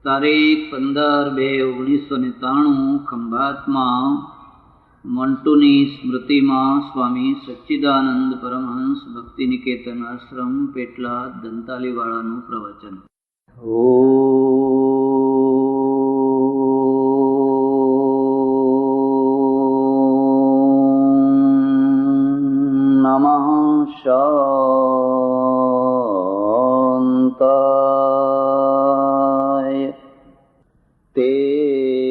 તારીખ 15/2/1993 ખંભાતમાં મંટુની સ્મૃતિમાં સ્વામી સચ્ચિદાનંદ પરમહંસ ભક્તિ નિકેતન આશ્રમ પેટલાદ દંતાલીવાળાનું પ્રવચન. નમઃ શાંતાય. તેજસે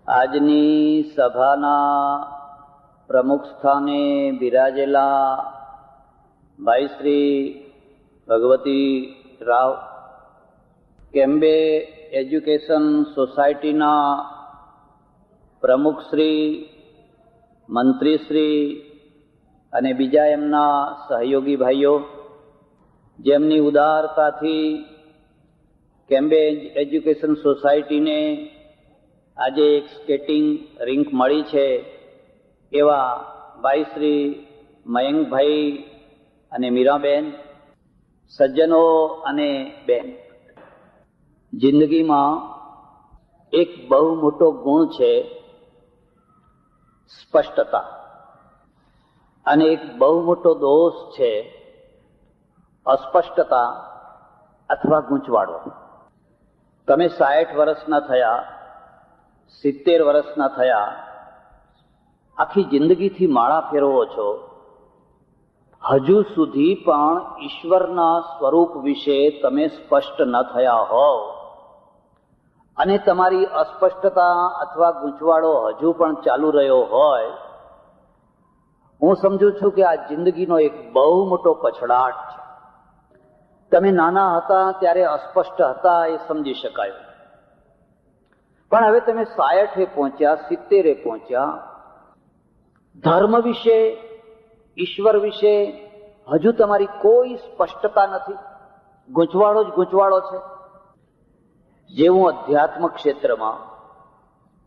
આજની સભાના પ્રમુખ સ્થાને બિરાજેલા ભાઈ શ્રી ભગવતી રાવ, કેમ્બે એજ્યુકેશન સોસાયટીના પ્રમુખ શ્રી, મંત્રીશ્રી અને બીજા એમના સહયોગી ભાઈઓ, જેમની ઉદારતાથી કેમ્બે એજ્યુકેશન સોસાયટીને આજે એક સ્કેટિંગ રિંક મળી છે, એવા ભાઈ શ્રી મયંકભાઈ અને મીરાબેન, સજ્જનો અને બેન, જિંદગીમાં એક બહુ મોટો ગુણ છે સ્પષ્ટતા, અને એક બહુ મોટો દોષ છે અસ્પષ્ટતા અથવા ગૂંચવાડો. તમે 60 વર્ષના થયા, 70 વર્ષના થયા, આખી જિંદગીથી માળા ફેરવો છો, હજુ સુધી પણ ઈશ્વરના સ્વરૂપ વિશે તમે સ્પષ્ટ ન થયા હોવ, અને તમારી અસ્પષ્ટતા અથવા ગૂંચવાડો હજુ પણ ચાલુ રહ્યો હોય, હું સમજુ છું કે આ જિંદગીનો એક બહુ મોટો પછડાટ છે. તમે નાના હતા ત્યારે અસ્પષ્ટ હતા એ સમજી શકાય, પણ હવે તમે 60 પહોંચ્યા, 70 પહોંચ્યા, ધર્મ વિશે, ઈશ્વર વિશે હજુ તમારી કોઈ સ્પષ્ટતા નથી, ગૂંચવાડો જ ગૂંચવાડો છે. જેવું અધ્યાત્મ ક્ષેત્રમાં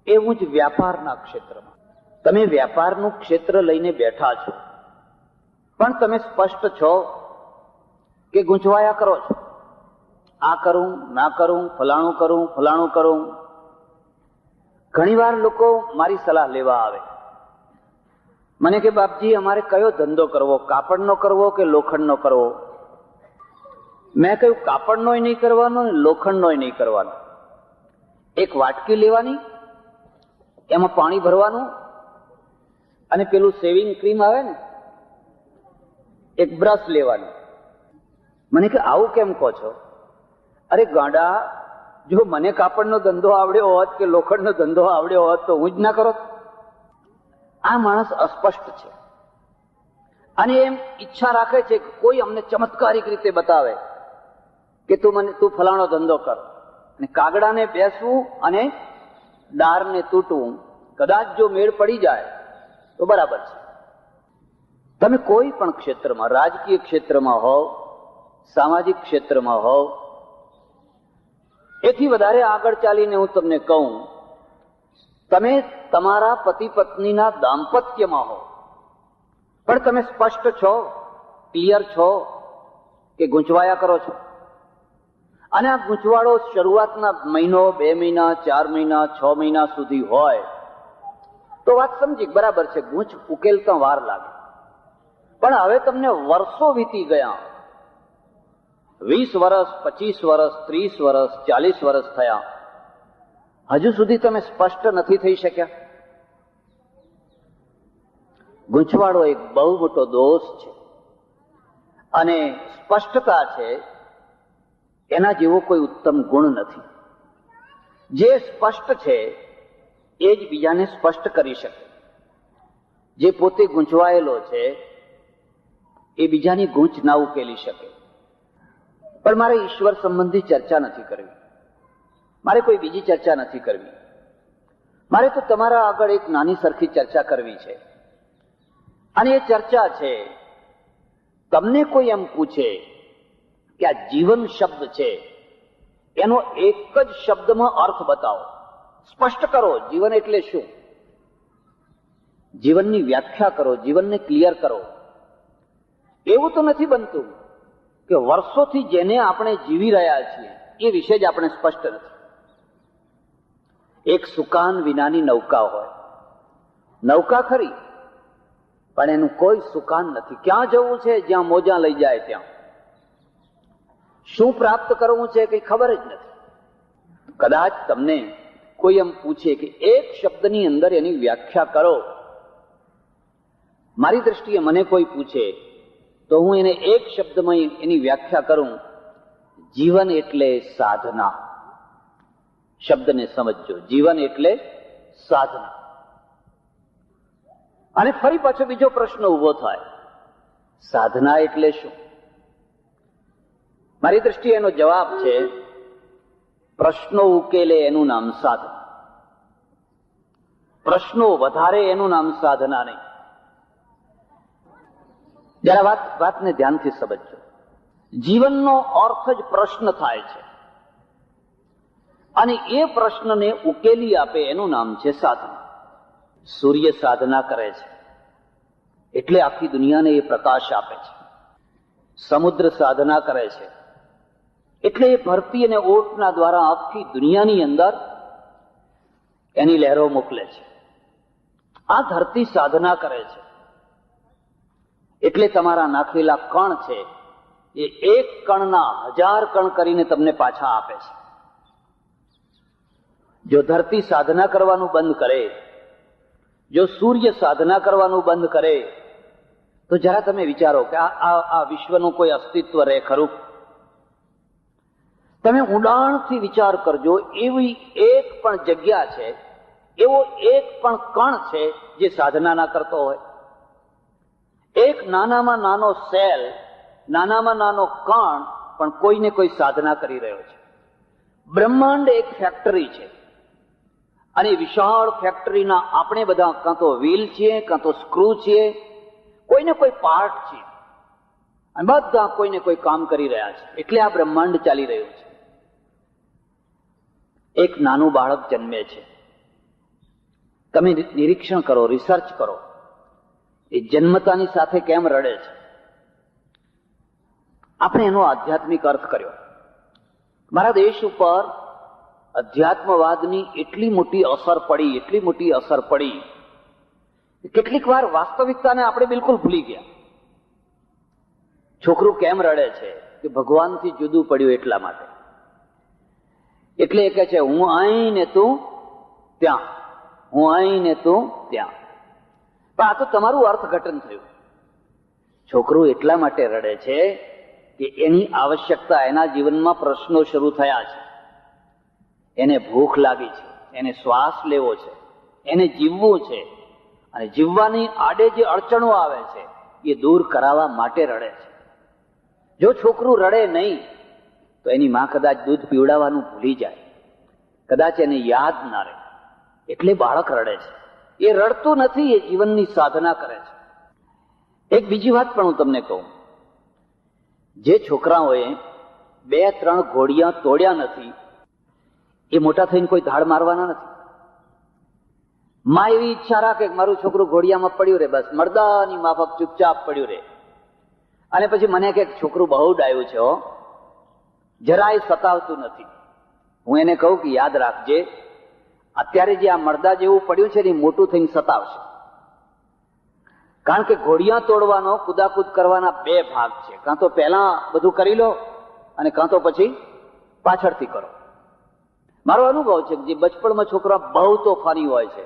એવું જ વ્યાપારના ક્ષેત્રમાં. તમે વ્યાપારનું ક્ષેત્ર લઈને બેઠા છો, પણ તમે સ્પષ્ટ છો કે ગૂંચવાયા કરો છો? આ કરું, ના કરું, ફલાણું કરું, ફલાણું કરું. ઘણીવાર લોકો મારી સલાહ લેવા આવે, મને કે બાપજી અમારે કયો ધંધો કરવો, કાપડનો કરવો કે લોખંડનો કરવો? મેં કહ્યું કાપડનોય નહીં કરવાનો ને લોખંડનોય નહીં કરવાનો. એક વાટકી લેવાની, એમાં પાણી ભરવાનું, અને પેલું સેવિંગ ક્રીમ આવે ને, એક બ્રશ લેવાનું. મને કે આવું કેમ કહો છો? અરે ગાંડા, જો મને કાપડનો ધંધો આવડ્યો હોત કે લોખંડનો ધંધો આવડ્યો હોત તો હું જ ના કરો. આ માણસ અસ્પષ્ટ છે, અને એમ ઈચ્છા રાખે છે કે કોઈ અમને ચમત્કારિક રીતે બતાવે કે તું ફલાણો ધંધો કર, અને કાગડાને બેસવું અને ડારને તૂટવું. કદાચ જો મેળ પડી જાય તો બરાબર છે. તમે કોઈ પણ ક્ષેત્રમાં, રાજકીય ક્ષેત્રમાં હોવ, સામાજિક ક્ષેત્રમાં હોવ, એથી વધારે આગળ ચાલીને હું તમને કહું, તમે તમારા પતિ પત્નીના દાંપત્યમાં હો, પણ તમે સ્પષ્ટ છો, ક્લિયર છો કે ગૂંચવાયા કરો છો? અને આ ગૂંચવાડો શરૂઆતના મહિનો, 2 મહિના, 4 મહિના, 6 મહિના સુધી હોય તો વાત સમજી બરાબર છે, ગૂંચ ઉકેલતા વાર લાગે. પણ હવે તમને વર્ષો વીતી ગયા, 20 વર્ષ, 25 વર્ષ, 30 વર્ષ, 40 વર્ષ થયા, હજુ સુધી તમે સ્પષ્ટ નથી થઈ શક્યા. ગૂંચવાડો એક બહુ મોટો દોષ છે, અને સ્પષ્ટતા છે એના જેવો કોઈ ઉત્તમ ગુણ નથી. જે સ્પષ્ટ છે એ જ બીજાને સ્પષ્ટ કરી શકે. જે પોતે ગૂંચવાયેલો છે એ બીજાની ગૂંચ ના ઉકેલી શકે. પણ મારે ઈશ્વર સંબંધી ચર્ચા નથી કરવી, મારે કોઈ બીજી ચર્ચા નથી કરવી. મારે તો તમારા આગળ એક નાની સરખી ચર્ચા કરવી છે, અને એ ચર્ચા છે, તમને કોઈ એમ પૂછે કે આ જીવન શબ્દ છે એનો એક જ શબ્દમાં અર્થ બતાવો, સ્પષ્ટ કરો. જીવન એટલે શું? જીવનની વ્યાખ્યા કરો, જીવનને ક્લિયર કરો. એવું તો નથી બનતું કે વર્ષોથી જેને આપણે જીવી રહ્યા છીએ એ વિશે જ આપણે સ્પષ્ટ નથી. એક સુકાન વિનાની નૌકા હોય, નૌકા ખરી પણ એનું કોઈ સુકાન નથી. ક્યાં જવું છે? જ્યાં મોજા લઈ જાય ત્યાં. શું પ્રાપ્ત કરવું છે કઈ ખબર જ નથી. કદાચ તમને કોઈ એમ પૂછે કે એક શબ્દની અંદર એની વ્યાખ્યા કરો, મારી દ્રષ્ટિએ મને કોઈ પૂછે તો હું એને એક શબ્દમાં એની વ્યાખ્યા કરું, જીવન એટલે સાધના. શબ્દને સમજજો, જીવન એટલે સાધના. અને ફરી પાછો બીજો પ્રશ્ન ઉભો થાય, સાધના એટલે શું? મારી દ્રષ્ટિએ એનો જવાબ છે, પ્રશ્નો ઉકેલે એનું નામ સાધના, પ્રશ્નો વધારે એનું નામ સાધના નહીં. જરા વાતને ધ્યાનથી સમજજો. જીવનનો અર્થ જ પ્રશ્ન થાય છે અને એ પ્રશ્નને ઉકેલી આપે એનું નામ છે સાધના. સૂર્ય સાધના કરે છે એટલે આખી દુનિયાને એ પ્રકાશ આપે છે. સમુદ્ર સાધના કરે છે એટલે એ ભરતી અને ઓટના દ્વારા આખી દુનિયાની અંદર એની લહેરો મોકલે છે. આ ધરતી સાધના કરે છે એટલે તમારા નાખેલા કણ છે એ એક કણના 1000 કણ કરીને તમને પાછા આપે છે. જો ધરતી સાધના કરવાનું બંધ કરે, જો સૂર્ય સાધના કરવાનું બંધ કરે, તો જરા તમે વિચારો કે આ વિશ્વનું કોઈ અસ્તિત્વ રહે ખરું? તમે ઊંડાણથી વિચાર કરજો, એવી એક પણ જગ્યા છે, એવો એક પણ કણ છે જે સાધના ના કરતો હોય? એક નાનામાં નાનો સેલ, નાનામાં નાનો કણ પણ કોઈને કોઈ સાધના કરી રહ્યો છે. બ્રહ્માંડ એક ફેક્ટરી છે અને વિશાળ ફેક્ટરીના આપણે બધા કાં તો વ્હીલ છીએ, કાં તો સ્ક્રૂ છીએ, કોઈને કોઈ પાર્ટ છીએ અને બધા કોઈને કોઈ કામ કરી રહ્યા છે. એટલે આ બ્રહ્માંડ ચાલી રહ્યું છે. એક નાનું બાળક જન્મે છે, તમે નિરીક્ષણ કરો, રિસર્ચ કરો, એ જન્મતાની સાથે કેમ રડે છે? આપણે એનો આધ્યાત્મિક અર્થ કર્યો. મારા દેશ ઉપર અધ્યાત્મવાદની એટલી મોટી અસર પડી, એટલી મોટી અસર પડી, કેટલીક વાર વાસ્તવિકતાને આપણે બિલકુલ ભૂલી ગયા. છોકરું કેમ રડે છે? કે ભગવાનથી જુદું પડ્યું એટલા માટે. એટલે એ કહે છે, હું અહીં ને તું ત્યાં, હું અહીં ને તું ત્યાં. પણ આ તો તમારું અર્થઘટન થયું. છોકરું એટલા માટે રડે છે કે એની આવશ્યકતા, એના જીવનમાં પ્રશ્નો શરૂ થયા છે. એને ભૂખ લાગી છે, એને શ્વાસ લેવો છે, એને જીવવું છે અને જીવવાની આડે જે અડચણો આવે છે એ દૂર કરાવવા માટે રડે છે. જો છોકરું રડે નહીં તો એની માં કદાચ દૂધ પીવડાવવાનું ભૂલી જાય, કદાચ એને યાદ ના રહે. એટલે બાળક રડે છે. એ રડતું નથી, એ જીવનની સાધના કરે છે. એક બીજી વાત પણ હું તમને કહું, જે છોકરાઓએ 2-3 ઘોડિયા તોડ્યા નથી એ મોટા થઈને કોઈ ધાડ મારવાના નથી. માં એવી ઈચ્છા રાખે કે મારું છોકરું ઘોડિયામાં પડ્યું રે, બસ મરદાની માફક ચૂપચાપ પડ્યું રે. અને પછી મને કે છોકરું બહુ ડાયું છે, હો, જરાય સતાવતું નથી. હું એને કહું કે યાદ રાખજે, અત્યારે જે આ મરદા જેવું પડ્યું છે ને એ મોટું થઈને સતાવશે. કારણ કે ઘોડિયા તોડવાનો, કુદાકુદ કરવાના 2 ભાગ છે. કાં તો પહેલા બધું કરી લો અને કાં તો પછી પાછળથી કરો. મારો અનુભવ છે કે જે બચપણમાં છોકરા બહુ તોફાની હોય છે,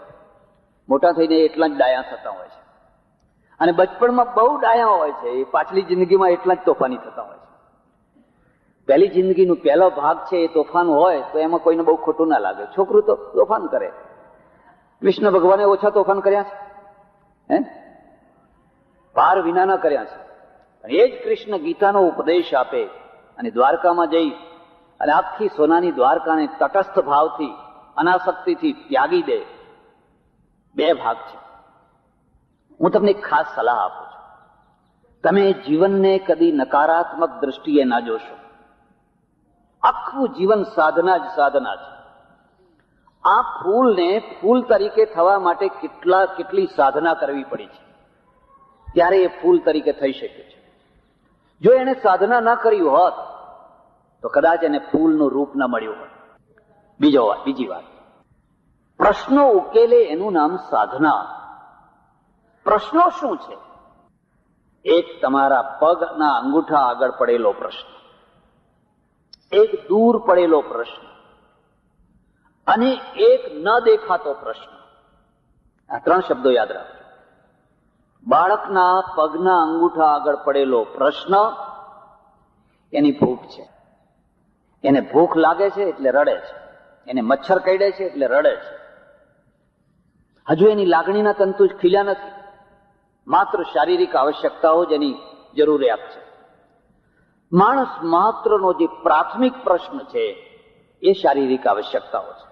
મોટા થઈને એટલા જ ડાયા થતા હોય છે. અને બચપણમાં બહુ ડાયા હોય છે, એ પાછલી જિંદગીમાં એટલા જ તોફાની થતા હોય છે. પહેલી જિંદગીનો પહેલો ભાગ છે એ તોફાન હોય તો એમાં કોઈને બહુ ખોટું ના લાગે. છોકરું તો તોફાન કરે. કૃષ્ણ ભગવાને ઓછા તોફાન કર્યા છે? હે? પાર વિનાના કર્યા છે. અને એ જ કૃષ્ણ ગીતાનો ઉપદેશ આપે અને દ્વારકામાં જઈ અને આખી સોનાની દ્વારકાને તટસ્થ ભાવથી, અનાસક્તિથી ત્યાગી દે. 2 ભાગ છે. હું તમને એક ખાસ સલાહ આપું છું, તમે જીવનને કદી નકારાત્મક દ્રષ્ટિએ ના જોશો. આખું જીવન સાધના જ સાધના છે. આ ફૂલને ફૂલ તરીકે થવા માટે કેટલી સાધના કરવી પડી છે, ત્યારે એ ફૂલ તરીકે થઈ શકે છે. જો એને સાધના ન કરી હોત તો કદાચ એને ફૂલનું રૂપ ન મળ્યું હોત. બીજી વાત, પ્રશ્નો ઉકેલે એનું નામ સાધના. પ્રશ્નો શું છે? એક તમારા પગના અંગૂઠા આગળ પડેલો પ્રશ્ન, એક દૂર પડેલો પ્રશ્ન અને એક ન દેખાતો પ્રશ્ન. આ 3 શબ્દો યાદ રાખજો. બાળકના પગના અંગૂઠા આગળ પડેલો પ્રશ્ન એની ભૂખ છે. એને ભૂખ લાગે છે એટલે રડે છે, એને મચ્છર કરડે છે એટલે રડે છે. હજુ એની લાગણીના તંતુ જ ખીલ્યા નથી, માત્ર શારીરિક આવશ્યકતાઓ જ એની જરૂરિયાત છે. માણસ માત્રનો જે પ્રાથમિક પ્રશ્ન છે એ શારીરિક આવશ્યકતાઓ છે,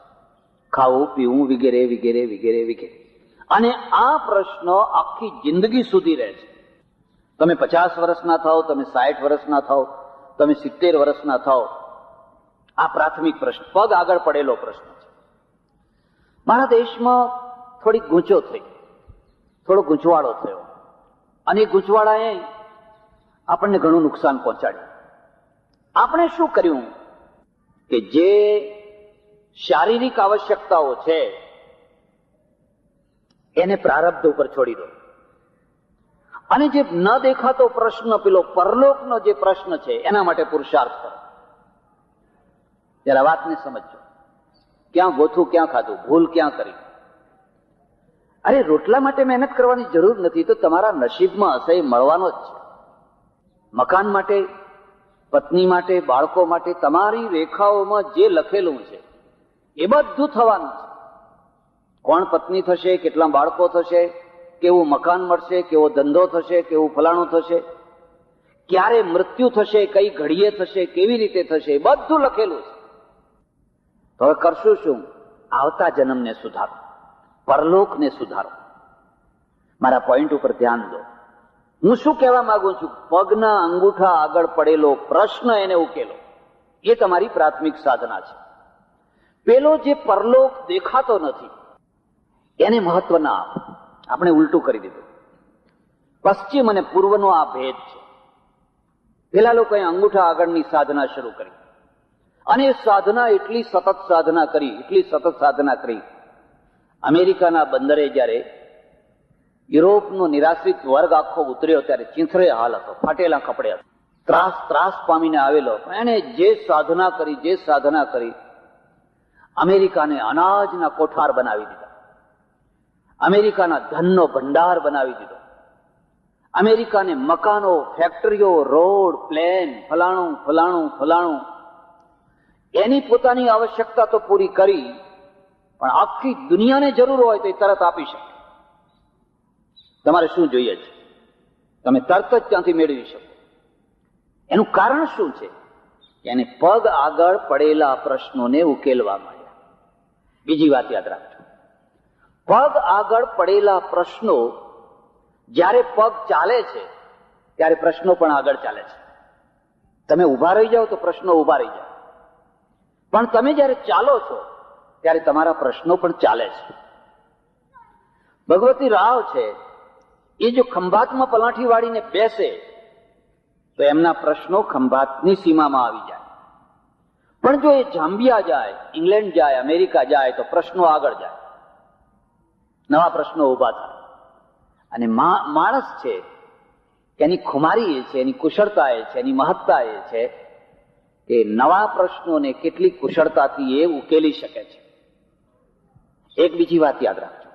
ખાવું પીવું વગેરે વગેરે વગેરે વગેરે. અને આ પ્રશ્ન આખી જિંદગી સુધી રહે છે. તમે 50 વર્ષના થાઓ, તમે 60 વર્ષના થાઓ, તમે 70 વર્ષના થાઓ, આ પ્રાથમિક પ્રશ્ન, પગ આગળ પડેલો પ્રશ્ન છે. મારા દેશમાં થોડી ગૂંચો થઈ, થોડો ગૂંચવાડો થયો અને એ ગૂંચવાડાએ આપણને ઘણું નુકસાન પહોંચાડ્યું. આપણે શું કર્યું કે જે શારીરિક આવશ્યકતાઓ છે એને પ્રારબ્ધ ઉપર છોડી દો અને જે ન દેખાતો પ્રશ્ન, પેલો પરલોકનો જે પ્રશ્ન છે એના માટે પુરુષાર્થ કરો. જરા વાતને સમજો. ક્યાં ગોથું, ક્યાં ખાધું, ભૂલ ક્યાં કરી. અરે રોટલા માટે મહેનત કરવાની જરૂર નથી, તો તમારા નસીબમાં હશે એ મળવાનો જ છે. મકાન માટે, પત્ની માટે, બાળકો માટે તમારી રેખાઓમાં જે લખેલું છે એ બધું થવાનું છે. કોણ પત્ની થશે, કેટલા બાળકો થશે, કેવું મકાન મળશે, કેવો ધંધો થશે, કેવું ફલાણું થશે, ક્યારે મૃત્યુ થશે, કઈ ઘડીએ થશે, કેવી રીતે થશે, બધું લખેલું છે. તો હવે કરશું શું? આવતા જન્મને સુધારો, પરલોકને સુધારો. મારા પોઈન્ટ ઉપર ધ્યાન દો. હું શું કહેવા માંગુ છું? પગના અંગૂઠા આગળ પડેલો પ્રશ્ન એને ઉકેલો, એ તમારી પ્રાથમિક સાધના છે. પેલો જે પરલોક દેખાતો નથી એને મહત્વ ના આપો. આપણે ઉલટું કરી દીધું. પશ્ચિમ અને પૂર્વનો આ ભેદ છે. પેલા લોકોએ અંગૂઠા આગળની સાધના શરૂ કરી અને એ સાધના એટલી સતત સાધના કરી, અમેરિકાના બંદરે જ્યારે યુરોપનો નિરાશ્રિત વર્ગ આખો ઉતર્યો ત્યારે ચીંથરે હાલ હતો, ફાટેલા કપડે હતો, ત્રાસ પામીને આવેલો. એણે જે સાધના કરી અમેરિકાને અનાજના કોઠાર બનાવી દીધા, અમેરિકાના ધનનો ભંડાર બનાવી દીધો, અમેરિકાને મકાનો, ફેક્ટરીઓ, રોડ, પ્લેન, ફલાણું એની પોતાની આવશ્યકતા તો પૂરી કરી, પણ આખી દુનિયાને જરૂર હોય તો એ તરત આપી શકે. તમારે શું જોઈએ છે તમે તરત જ ત્યાંથી મેળવી શકો. એનું કારણ શું છે? એને પગ આગળ પડેલા પ્રશ્નોને ઉકેલવા માંડ્યા. બીજી વાત યાદ રાખજો, પગ આગળ પડેલા પ્રશ્નો, જ્યારે પગ ચાલે છે ત્યારે પ્રશ્નો પણ આગળ ચાલે છે. તમે ઉભા રહી જાઓ તો પ્રશ્નો ઉભા રહી જાય, પણ તમે જ્યારે ચાલો છો ત્યારે તમારા પ્રશ્નો પણ ચાલે છે. ભગવતી રાવ છે, એ જો ખંભાતમાં પલાઠી વાળીને બેસે તો એમના પ્રશ્નો ખંભાતની સીમામાં આવી જાય, પણ જો એ જાંબિયા જાય, ઇંગ્લેન્ડ જાય, અમેરિકા જાય તો પ્રશ્નો આગળ જાય, નવા પ્રશ્નો ઉભા થાય. અને માણસ છે એની ખુમારી એ છે, એની કુશળતા એ છે, એની મહત્તા એ છે કે નવા પ્રશ્નોને કેટલી કુશળતાથી એ ઉકેલી શકે છે. એક બીજી વાત યાદ રાખજો,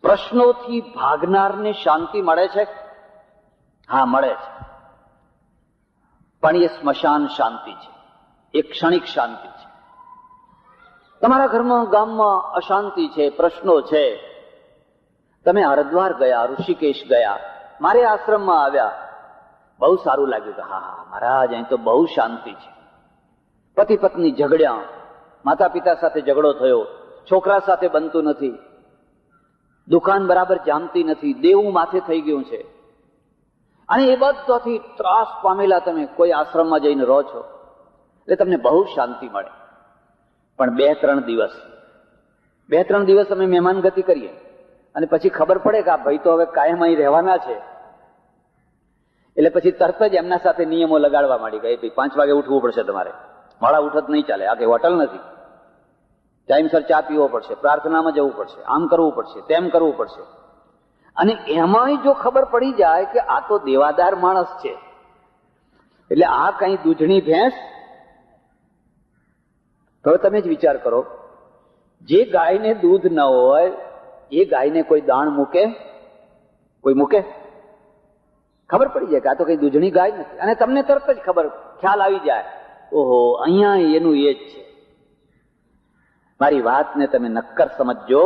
પ્રશ્નોથી ભાગનારને શાંતિ મળે છે? હા, મળે છે, પણ એ સ્મશાન શાંતિ છે, એ ક્ષણિક શાંતિ છે. તમારા ઘરમાં, ગામમાં અશાંતિ છે, પ્રશ્નો છે. તમે હરિદ્વાર ગયા, ઋષિકેશ ગયા, મારે આશ્રમમાં આવ્યા, બહુ સારું લાગ્યું કે હા મહારાજ, અહીં તો બહુ શાંતિ છે. પતિ પત્ની ઝઘડ્યા, માતા પિતા સાથે ઝઘડો થયો, છોકરા સાથે બનતું નથી, દુકાન બરાબર જામતી નથી, દેવું માથે થઈ ગયું છે, અને એ બધાથી ત્રાસ પામેલા તમે કોઈ આશ્રમમાં જઈને રહો છો એટલે તમને બહુ શાંતિ મળે. પણ 2-3 દિવસ અમે મહેમાન ગતિ કરીએ અને પછી ખબર પડે કે આ ભાઈ તો હવે કાયમ અહીં રહેવાના છે. એટલે પછી તરત જ એમના સાથે નિયમો લગાડવા માંડી ગઈ, 5 વાગે ઉઠવું પડશે તમારે, મોડા ઉઠત નહીં ચાલે, આ કઈ હોટલ નથી, ટાઈમસર ચા પીવો પડશે, પ્રાર્થનામાં જવું પડશે, આમ કરવું પડશે, તેમ કરવું પડશે. અને એમાંય જો ખબર પડી જાય કે આ તો દેવાદાર માણસ છે, એટલે આ કઈ દૂધણી ભેંસ, તો તમે જ વિચાર કરો, જે ગાયને દૂધ ન હોય એ ગાયને કોઈ દાણ મૂકે? કોઈ મૂકે? ખબર પડી જાય કે આ તો કઈ દૂધણી ગાય નથી, અને તમને તરત જ ખ્યાલ આવી જાય, ઓહો અહીંયા એનું એ જ છે. મારી વાતને તમે નક્કર સમજજો.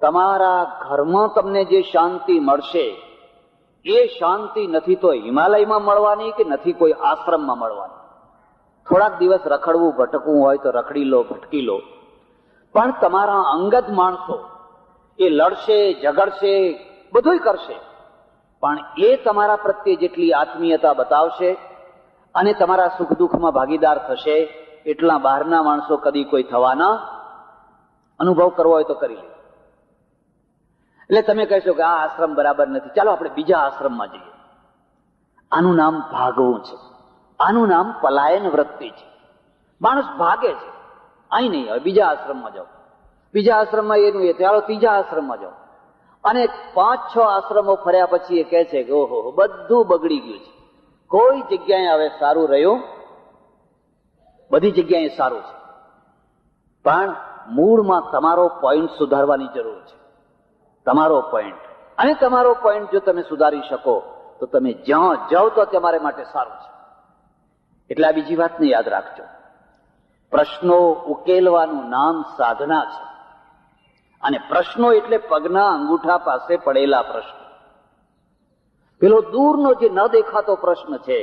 તમારા ઘરમાં તમને જે શાંતિ મળશે એ શાંતિ નથી તો હિમાલયમાં મળવાની કે નથી કોઈ આશ્રમમાં મળવાની. થોડાક દિવસ રખડવું ભટકવું હોય તો રખડી લો, ભટકી લો, પણ તમારા અંગત માણસો એ લડશે, ઝઘડશે, બધું કરશે, પણ એ તમારા પ્રત્યે જેટલી આત્મીયતા બતાવશે અને તમારા સુખ દુઃખમાં ભાગીદાર થશે એટલા બહારના માણસો કદી કોઈ થવાના. અનુભવ કરવો હોય તો કરી લે. એટલે તમે કહેશો કે આ આશ્રમ બરાબર નથી, ચાલો આપણે બીજા આશ્રમમાં જઈએ. આનું નામ ભાગવું છે, આનું નામ પલાયન વૃત્તિ છે. માણસ ભાગે છે, અહીં નહીં, હવે બીજા આશ્રમમાં જાઓ, બીજા આશ્રમમાં એનું એ, ચાલો ત્રીજા આશ્રમમાં જાઓ. અને 5-6 આશ્રમો ફર્યા પછી એ કહે છે કે ઓહો બધું બગડી ગયું છે, કોઈ જગ્યાએ હવે સારું રહ્યું, બધી જગ્યાએ સારું છે, પણ મૂળમાં તમારો પોઈન્ટ સુધારવાની જરૂર છે. તમારો પોઈન્ટ, અને તમારો પોઈન્ટ જો તમે સુધારી શકો તો તમે જ્યાં જાઓ તો તમારે માટે સારું છે. એટલે આ બીજી વાતને યાદ રાખજો, પ્રશ્નો ઉકેલવાનું નામ સાધના છે. અને પ્રશ્નો એટલે પગના અંગૂઠા પાસે પડેલા પ્રશ્નો. પેલો દૂરનો જે ન દેખાતો પ્રશ્ન છે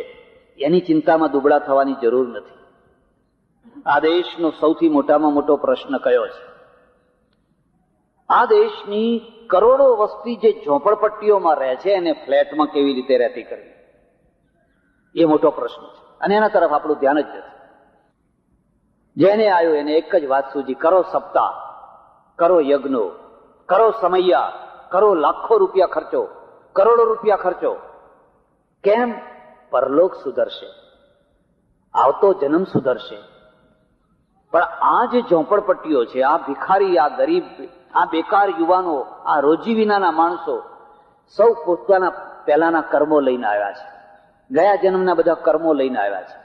એની ચિંતામાં દુબળા થવાની જરૂર નથી. આ દેશનો સૌથી મોટામાં મોટો પ્રશ્ન કયો છે? આ દેશની કરોડો વસ્તી જે ઝોપડપટ્ટીઓમાં રહે છે એને ફ્લેટમાં કેવી રીતે રહેતી કરવી, એ મોટો પ્રશ્ન છે. અને એના તરફ આપણું ધ્યાન જ નથી. જેને આવ્યો એને એક જ વાત સૂજી, કરો સપ્તાહ, કરો યજ્ઞો, કરો સમૈયા, કરો લાખો રૂપિયા ખર્ચો, કરોડો રૂપિયા ખર્ચો. કેમ? પરલોક સુધરશે, આવતો જન્મ સુધરશે. પણ આ જે ઝોપડપટ્ટીઓ છે, આ ભિખારી, આ ગરીબ, આ બેકાર યુવાનો, આ રોજી વિનાના માણસો સૌ પોતાના પહેલાના કર્મો લઈને આવ્યા છે, ગયા જન્મના બધા કર્મો લઈને આવ્યા છે.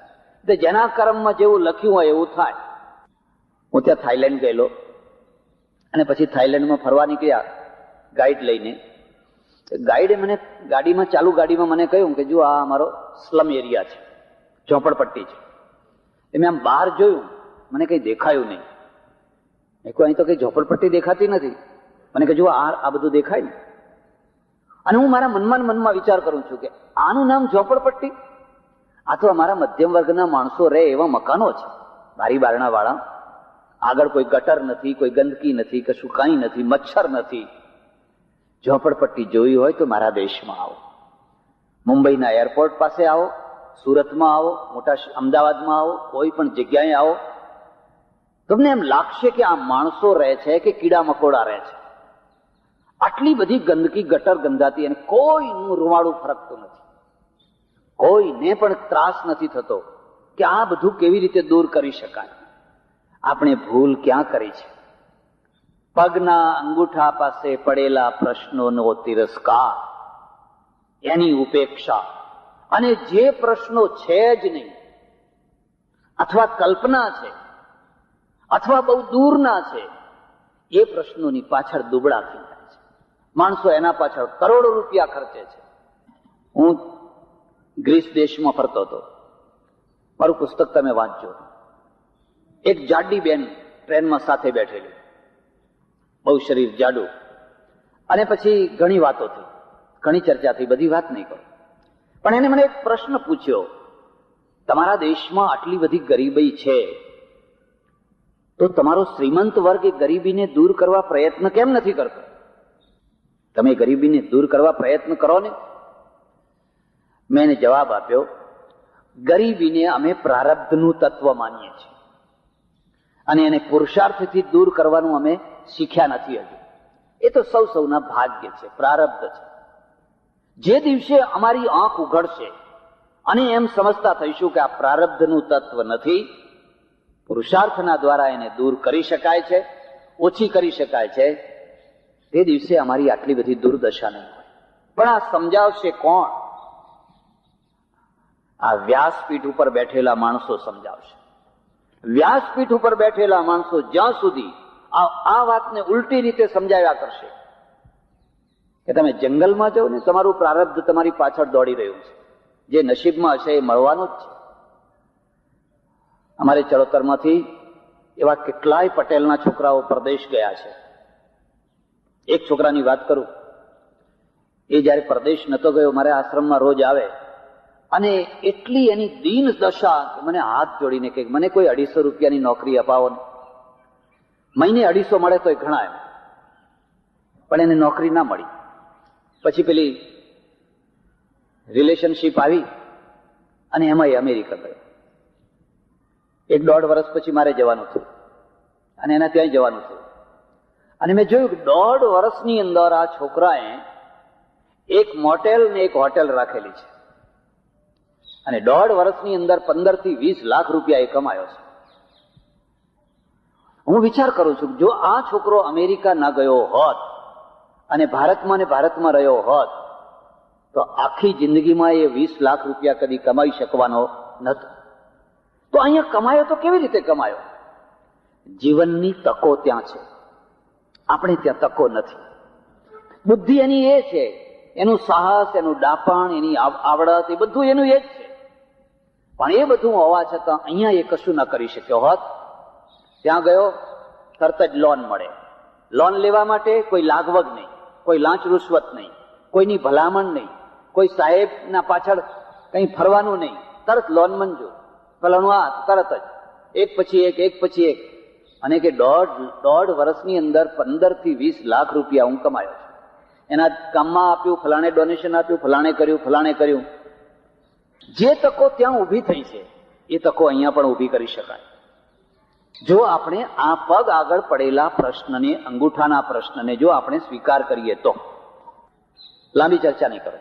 એટલે જેના કર્મમાં જેવું લખ્યું હોય એવું થાય. હું ત્યાં થાઈલેન્ડ ગયેલો અને પછી થાઈલેન્ડમાં ફરવા નીકળ્યા ગાઈડ લઈને. ગાઈડે મને ગાડીમાં, ચાલુ ગાડીમાં મને કહ્યું કે જો આ અમારો સ્લમ એરિયા છે, ઝોપડપટ્ટી છે. મેં આમ બહાર જોયું, મને કઈ દેખાયું નહીં. મેં કહ્યું અહીં તો કઈ ઝોપડપટ્ટી દેખાતી નથી. મને કહે જો આ બધું દેખાય ને. અને હું મારા મનમાં વિચાર કરું છું કે આનું નામ ઝોપડપટ્ટી? આ તો અમારા મધ્યમ વર્ગના માણસો રહે એવા મકાનો છે, બારી બારણા વાળા. આગળ કોઈ ગટર નથી, કોઈ ગંદકી નથી, કશું કાંઈ નથી, મચ્છર નથી. ઝોપડપટ્ટી જોઈ હોય તો મારા દેશમાં આવો, મુંબઈના એરપોર્ટ પાસે આવો, સુરતમાં આવો, મોટા અમદાવાદમાં આવો, કોઈ પણ જગ્યાએ આવો, તમને એમ લાગશે કે આ માણસો રહે છે કે કીડા મકોડા રહે છે. આટલી બધી ગંદકી, ગટર ગંધાતી, અને કોઈનું રૂવાડું ફરકતું નથી, કોઈને પણ ત્રાસ નથી થતો કે આ બધું કેવી રીતે દૂર કરી શકાય. આપણે ભૂલ ક્યાં કરી છે? પગના અંગૂઠા પાસે પડેલા પ્રશ્નોનો તિરસ્કાર, એની ઉપેક્ષા. અને જે પ્રશ્નો છે જ નહીં, અથવા કલ્પના છે, અથવા બહુ દૂરના છે, એ પ્રશ્નોની પાછળ દુબળા થઈ જાય છે. માણસો એના પાછળ કરોડો રૂપિયા ખર્ચે છે. હું ગ્રીસ દેશમાં ફરતો હતો, મારું પુસ્તક તમે વાંચજો. એક જાડી બેન ટ્રેનમાં સાથે બેઠેલી, બહુ શરીર જાડું, અને પછી ઘણી વાતો થઈ, ઘણી ચર્ચા થઈ, બધી વાત નહીં કરું. પણ એને મને એક પ્રશ્ન પૂછ્યો, તમારા દેશમાં આટલી બધી ગરીબી છે તો તમારો શ્રીમંત વર્ગ એ ગરીબીને દૂર કરવા પ્રયત્ન કેમ નથી કરતો? તમે ગરીબીને દૂર કરવા પ્રયત્ન કરો ને. મેં એને જવાબ આપ્યો, ગરીબીને અમે પ્રારબ્ધનું તત્વ માનીએ છીએ અને એને પુરુષાર્થથી દૂર કરવાનું અમે શીખ્યા નથી હજુ. એ તો સૌના ભાગ્ય છે, પ્રારબ્ધ છે. જે દિવસે અમારી આંખ ઉઘડશે અને એમ સમજતા થઈશું કે આ પ્રારબ્ધનું તત્વ નથી, પુરુષાર્થના દ્વારા એને દૂર કરી શકાય છે, ઓછી કરી શકાય છે, તે દિવસે અમારી આટલી બધી દુર્દશા નહીં હોય. પણ આ સમજાવશે કોણ? આ વ્યાસપીઠ ઉપર બેઠેલા માણસો સમજાવશે. વ્યાસપીઠ ઉપર બેઠેલા માણસો જ્યાં સુધી આ વાતને ઉલટી રીતે સમજાવ્યા કરશે કે તમે જંગલમાં જાઓ ને, તમારું પ્રારબ્ધ તમારી પાછળ દોડી રહ્યું છે, જે નસીબમાં હશે એ મળવાનું જ છે. અમારે ચરોતરમાંથી એવા કેટલાય પટેલના છોકરાઓ પરદેશ ગયા છે. એક છોકરાની વાત કરું, એ જયારે પરદેશ નતો ગયો, મારે આશ્રમમાં રોજ આવે અને એટલી એની દીન દશા કે મને હાથ જોડીને કે મને કોઈ 250 રૂપિયાની નોકરી અપાવો ને. મહિને 250 મળે તોય ઘણા એમ, પણ એને નોકરી ના મળી. પછી પેલી રિલેશનશીપ આવી અને એમાં એ અમેરિકા ગયો. 1-1.5 વર્ષ પછી મારે જવાનું થયું અને એના ત્યાં જવાનું થયું. અને મેં જોયું કે 1.5 વર્ષની અંદર આ છોકરાએ એક મોટેલ ને એક હોટેલ રાખેલી છે અને 1.5 વર્ષની અંદર 15 થી 20 લાખ રૂપિયા એ કમાયો છે. હું વિચાર કરું છું, જો આ છોકરો અમેરિકા ના ગયો હોત અને ભારતમાં ને ભારતમાં રહ્યો હોત તો આખી જિંદગીમાં એ 20 લાખ રૂપિયા કદી કમાઈ શકવાનો નહોતો. તો અહીંયા કમાયો તો કેવી રીતે કમાયો? જીવનની તકો ત્યાં છે, આપણે ત્યાં તકો નથી. બુદ્ધિ એની એ છે, એનું સાહસ, એનું ડાપણ, એની આવડત, એ બધું એનું એ જ છે. પણ એ બધું હોવા છતાં અહીંયા એ કશું ના કરી શક્યો હોત. ત્યાં ગયો, તરત જ લોન મળે. લોન લેવા માટે કોઈ લાગવગ નહીં, કોઈ લાંચ રૂશ્વત નહીં, કોઈની ભલામણ નહીં, કોઈ સાહેબના પાછળ કંઈ ફરવાનું નહીં, તરત લોન મંજૂર. ફલાણું આ તરત જ એક પછી એક. અને કે 1.5 વર્ષની અંદર 15 થી 20 લાખ રૂપિયા હું કમાયો છું. એના કામમાં આપ્યું, ફલાણે ડોનેશન આપ્યું, ફલાણે કર્યું. જે તકો ત્યાં ઊભી થઈ છે એ તકો અહીંયા પણ ઊભી કરી શકાય, જો આપણે આ પગ આગળ પડેલા પ્રશ્નને, અંગૂઠાના પ્રશ્નને જો આપણે સ્વીકાર કરીએ તો. લાંબી ચર્ચા નહીં કરે.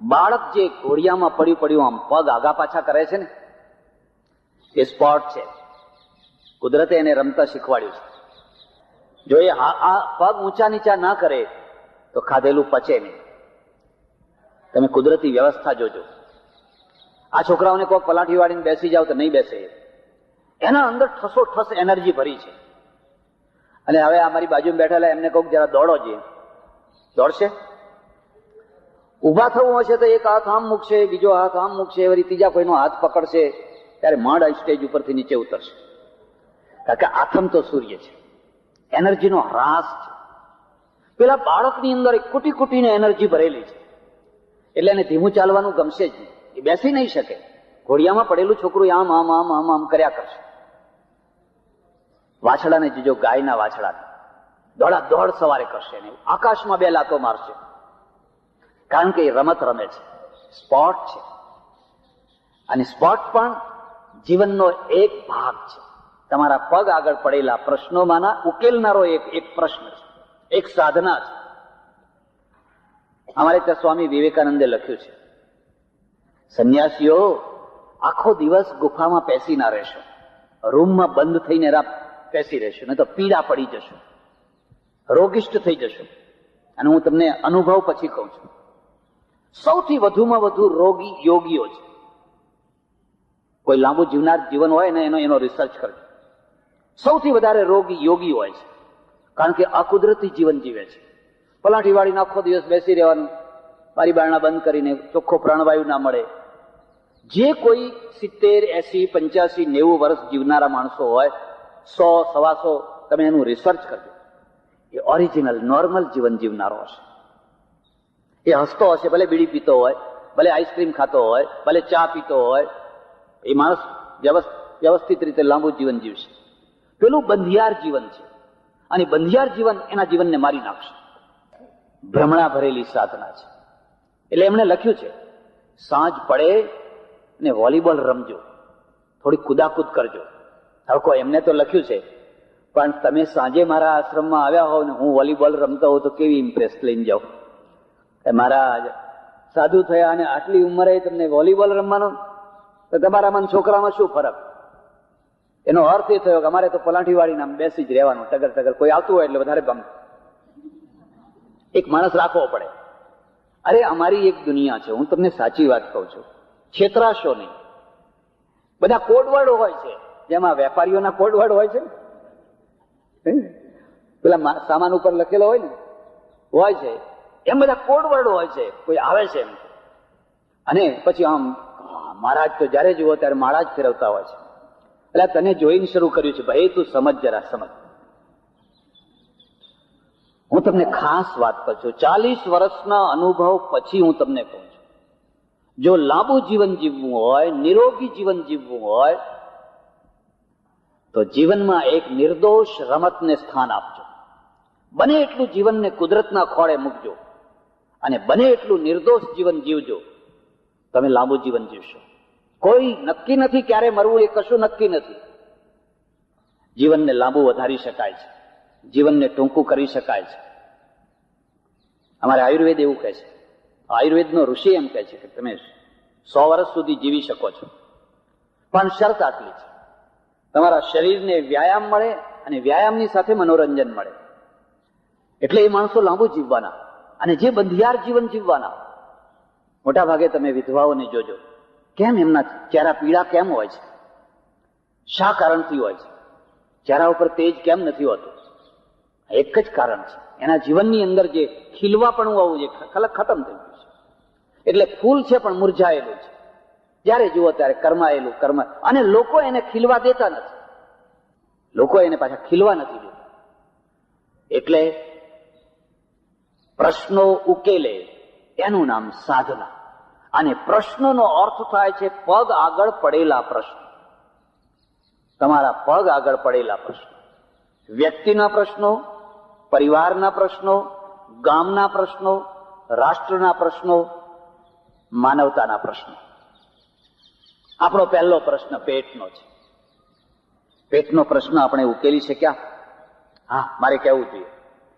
બાળક જે ઘોડિયામાં પડ્યું આમ પગ આગા પાછા કરે છે ને, એ સ્પોર્ટ છે. કુદરતે એને રમતા શીખવાડ્યું છે. જો એ આ પગ ઊંચા નીચા ના કરે તો ખાધેલું પચે નહીં. તમે કુદરતી વ્યવસ્થા જોજો. આ છોકરાઓને કોઈક પલાઠી વાળીને બેસી જાવ તો નહીં બેસે. એના અંદર ઠસો એનર્જી ભરી છે. અને હવે અમારી બાજુમાં બેઠેલા એમને કહું જરા દોડો જઈએ, દોડશે? ઉભા થવું હશે તો એક હાથ આમ મૂકશે, બીજો હાથ આમ મૂકશે, એવી ત્રીજા કોઈનો હાથ પકડશે, ત્યારે માંડ સ્ટેજ ઉપરથી નીચે ઉતરશે. કારણ કે આથમ તો સૂર્ય છે, એનર્જીનો હ્રાસ છે. પેલા બાળકની અંદર કુટીને એનર્જી ભરેલી છે, એટલે એને ધીમું ચાલવાનું ગમશે જ નહીં. એ બેસી નહીં શકે. ઘોડિયામાં પડેલું છોકરું આમ કર્યા કરશે. વાછડાને જોજો, ગાયના વાછડાને દોડ સવારે કરશે ને આકાશમાં 2 લાતો મારશે, કારણ કે એ રમત રમે છે, સ્પોર્ટ છે. અને સ્પોર્ટ પણ જીવનનો એક ભાગ છે. તમારા પગ આગળ પડેલા પ્રશ્નોમાંના ઉકેલનારો એક પ્રશ્ન છે, એક સાધના છે. અમારે ત્યાં સ્વામી વિવેકાનંદે લખ્યું છે, સંન્યાસીઓ આખો દિવસ ગુફામાં પેસી ના રહેશો, રૂમમાં બંધ થઈને પેસી રહેશો, નહીં તો પીડા પડી જશો, રોગિષ્ટ થઈ જશો. અને હું તમને અનુભવ પછી કહું છું, સૌથી વધુમાં વધુ રોગી યોગીઓ છે. કોઈ લાંબુ જીવનાર જીવન હોય ને એનો રિસર્ચ કરજો. સૌથી વધારે રોગી યોગી હોય છે, કારણ કે અકુદરતી જીવન જીવે છે. પલાઠી વાળીને આખો દિવસ બેસી રહેવાનું, બારી બારણા બંધ કરીને, ચોખ્ખો પ્રાણવાયુ ના મળે. જે કોઈ 70, 80, 85, 90 વર્ષ જીવનારા માણસો હોય, 100, 125, તમે એનું રિસર્ચ કરજો, એ ઓરિજિનલ નોર્મલ જીવન જીવનારો હશે. એ હસતો હશે, ભલે બીડી પીતો હોય, ભલે આઈસ્ક્રીમ ખાતો હોય, ભલે ચા પીતો હોય, એ માણસ વ્યવસ્થિત રીતે લાંબુ જીવન જીવશે. પેલું બંધિયાર જીવન છે, અને બંધિયાર જીવન એના જીવનને મારી નાખશે. ભ્રમણા ભરેલી સાધના છે. એટલે એમણે લખ્યું છે, સાંજ પડે ને વોલીબોલ રમજો, થોડી કુદાકુદ કરજો. હવે એમને તો લખ્યું છે, પણ તમે સાંજે મારા આશ્રમમાં આવ્યા હોવ ને હું વોલીબોલ રમતો હોઉં તો કેવી ઇમ્પ્રેસ લઈને જાઓ. મહારાજ સાધુ થયા અને આટલી ઉંમરે તમને વોલીબોલ રમવાનો, તો તમારામાં છોકરામાં શું ફરક? એનો અર્થ એ થયો કે અમારે તો પલાઠી વાળીને બેસી જ રહેવાનું, ટગર ટગર કોઈ આવતું હોય એટલે વધારે ગમે. એક માણસ રાખવો પડે. અરે અમારી એક દુનિયા છે, હું તમને સાચી વાત કહું છું, છેતરાશો નહીં. બધા કોડવર્ડ હોય છે, જેમાં વેપારીઓના કોડવર્ડ હોય છે, પેલા સામાન ઉપર લખેલો હોય છે, એમ બધા કોડવર્ડ હોય છે. કોઈ આવે છે એમ, અને પછી આમ મહારાજ તો જયારે જુઓ ત્યારે માળા જ ફેરવતા હોય છે. એટલે તને જોઈને શરૂ કર્યું છે, ભાઈ તું સમજ, જરા સમજ. હું તમને ખાસ વાત કરું છું, 40 વર્ષના અનુભવ પછી હું તમને કહું છું, જો લાંબુ જીવન જીવવું હોય, નિરોગી જીવન જીવવું હોય, તો જીવનમાં એક નિર્દોષ રમતને સ્થાન આપજો. બને એટલું જીવનને કુદરતના ખોળે મૂકજો અને બને એટલું નિર્દોષ જીવન જીવજો. તમે લાંબુ જીવન જીવશો. કોઈ નક્કી નથી ક્યારે મરવું, એ કશું નક્કી નથી. જીવનને લાંબુ વધારી શકાય છે, જીવનને ટૂંકું કરી શકાય છે. અમારે આયુર્વેદ એવું કહે છે, આયુર્વેદનો ઋષિ એમ કહે છે કે તમે 100 વર્ષ સુધી જીવી શકો છો, પણ શરત આટલી છે, તમારા શરીરને વ્યાયામ મળે અને વ્યાયામની સાથે મનોરંજન મળે. એટલે એ માણસો લાંબુ જીવવાના અને જે બંધિયાર જીવન જીવવાના. મોટા ભાગે તમે વિધવાઓને જોજો, કેમ એમના ચહેરા પીળા કેમ હોય છે? શા કારણથી હોય છે? ચહેરા ઉપર તેજ કેમ નથી હોતું? એક જ કારણ છે, એના જીવનની અંદર જે ખીલવાપણું આવવું છે ખતમ થઈ ગયું છે. એટલે ફૂલ છે પણ મુરઝાયેલું છે, જ્યારે જુઓ ત્યારે કરમાયેલું અને લોકો એને ખીલવા દેતા નથી, લોકો એને પાછા ખીલવા નથી દેતા. એટલે પ્રશ્નો ઉકેલે એનું નામ સાધના. અને પ્રશ્નનો અર્થ થાય છે પગ આગળ પડેલા પ્રશ્ન. તમારા પગ આગળ પડેલા પ્રશ્નો, વ્યક્તિના પ્રશ્નો, પરિવારના પ્રશ્નો, ગામના પ્રશ્નો, રાષ્ટ્રના પ્રશ્નો, માનવતાના પ્રશ્નો. આપણો પહેલો પ્રશ્ન પેટનો છે. પેટનો પ્રશ્ન આપણે ઉકેલી શક્યા? હા, મારે કહેવું જોઈએ,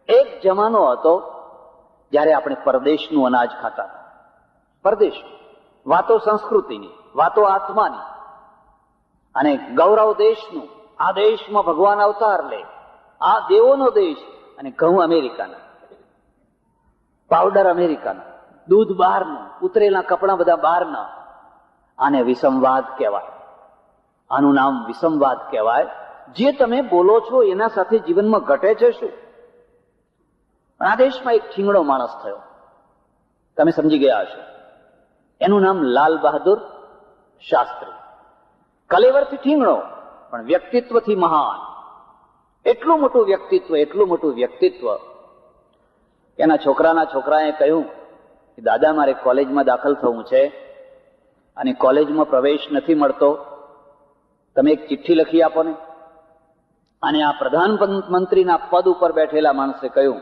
એક જમાનો હતો જ્યારે આપણે પરદેશનું અનાજ ખાતા હતા. પરદેશ, વાતો સંસ્કૃતિની, વાતો આત્માની, અને ગૌરવ દેશનું. આ દેશમાં ભગવાન અવતાર લે, આ દેવોનો દેશ, અને ઘઉં અમેરિકાના, પાવડર અમેરિકાના, દૂધ બહારનું, ઉતરેલા કપડા બધા બહારના. આને વિસંવાદ કહેવાય. આનું નામ વિસંવાદ કહેવાય. જે તમે બોલો છો એના સાથે જીવનમાં ઘટે છે શું? આ દેશમાં એક ઠીંગણો માણસ થયો, તમે સમજી ગયા હશો. એનું નામ લાલ બહાદુર શાસ્ત્રી. કલેવરથી ઠીંગણો, પણ વ્યક્તિત્વથી મહાન. એટલું મોટું વ્યક્તિત્વ, એટલું મોટું વ્યક્તિત્વ. એના છોકરાએ કહ્યું કે દાદા, મારે કોલેજમાં દાખલ થવું છે અને કોલેજમાં પ્રવેશ નથી મળતો, તમે એક ચિઠ્ઠી લખી આપો ને. અને આ પ્રધાનમંત્રીના પદ ઉપર બેઠેલા માણસે કહ્યું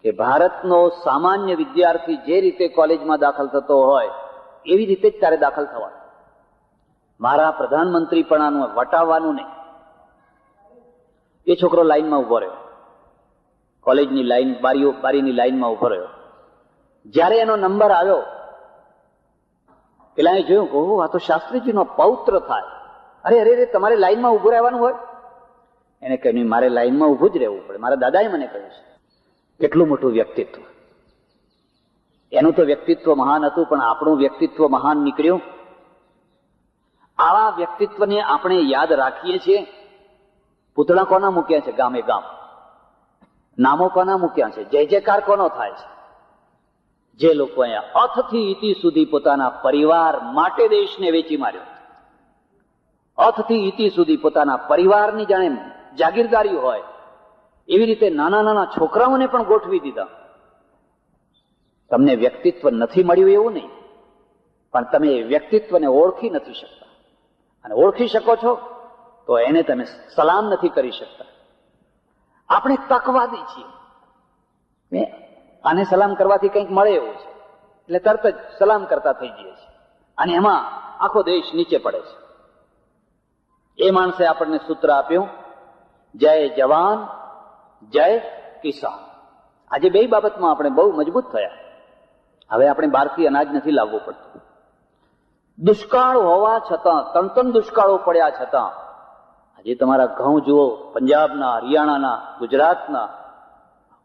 કે ભારતનો સામાન્ય વિદ્યાર્થી જે રીતે કોલેજમાં દાખલ થતો હોય એવી રીતે જ તારે દાખલ થવાનું. મારા પ્રધાનમંત્રીપણાનું વટાવવાનું નહીં. એ છોકરો લાઈનમાં ઉભો રહ્યો, કોલેજની લાઈન, બારીની લાઈનમાં ઉભો રહ્યો. જ્યારે એનો નંબર આવ્યો, પેલા જોયું, ઓહો, આ તો શાસ્ત્રીજીનો પૌત્ર થાય. અરે અરે અરે, તમારે લાઈનમાં ઉભું રહેવાનું હોય? એને કહ્યું, મારે લાઈનમાં ઉભું જ રહેવું પડે, મારા દાદાએ મને કહ્યું છે. કેટલું મોટું વ્યક્તિત્વ! એનું તો વ્યક્તિત્વ મહાન હતું, પણ આપણું વ્યક્તિત્વ મહાન નીકળ્યું. આવા વ્યક્તિત્વને આપણે યાદ રાખીએ છીએ. પૂતળા કોના મૂક્યા છે? ગામે ગામ. નામો કોના મૂક્યા છે? જય જયકાર કોનો થાય છે? જે લોકો અહીંયા અથથી ઇતિ સુધી પોતાના પરિવાર માટે દેશને વેચી માર્યો, અથથી ઇતિ સુધી પોતાના પરિવારની જાણે જાગીરદારી હોય એવી રીતે નાના નાના છોકરાઓને પણ ગોઠવી દીધા. તમને વ્યક્તિત્વ નથી મળ્યું એવું નહીં, પણ તમે એ વ્યક્તિત્વને ઓળખી નથી શકતા. અને ઓળખી શકો છો તો એને તમે સલામ નથી કરી શકતા. આપણે તકવાદી છીએ, આને સલામ કરવાથી કંઈક મળે એવું છે એટલે તરત જ સલામ કરતા થઈ જઈએ છીએ, અને એમાં આખો દેશ નીચે પડે છે. એ માણસે આપણને સૂત્ર આપ્યું, જય જવાન જય કિસાન. આજે બે બાબતમાં આપણે બહુ મજબૂત થયા. હવે આપણે બહારથી અનાજ નથી લાવવું પડતું. દુષ્કાળ હોવા છતાં, ત્રણ દુષ્કાળો પડ્યા છતાં આજે તમારા ઘઉં જુઓ, પંજાબના, હરિયાણાના, ગુજરાતના.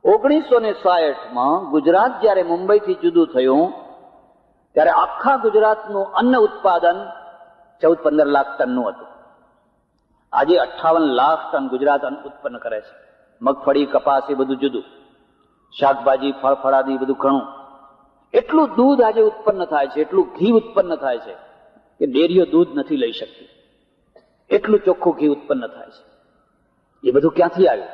1960માં ગુજરાત જયારે મુંબઈથી જુદું થયું ત્યારે આખા ગુજરાતનું અન્ન ઉત્પાદન 14-15 લાખ ટનનું હતું. આજે 58 લાખ ટન ગુજરાત અન્ન ઉત્પન્ન કરે છે. મગફળી, કપાસ એ બધું જુદું, શાકભાજી, ફળફળાદી બધું ઘણું. એટલું દૂધ આજે ઉત્પન્ન થાય છે, એટલું ઘી ઉત્પન્ન થાય છે કે ડેરીઓ દૂધ નથી લઈ શકતી. એટલું ચોખ્ખું ઘી ઉત્પન્ન થાય છે. એ બધું ક્યાંથી આવ્યું?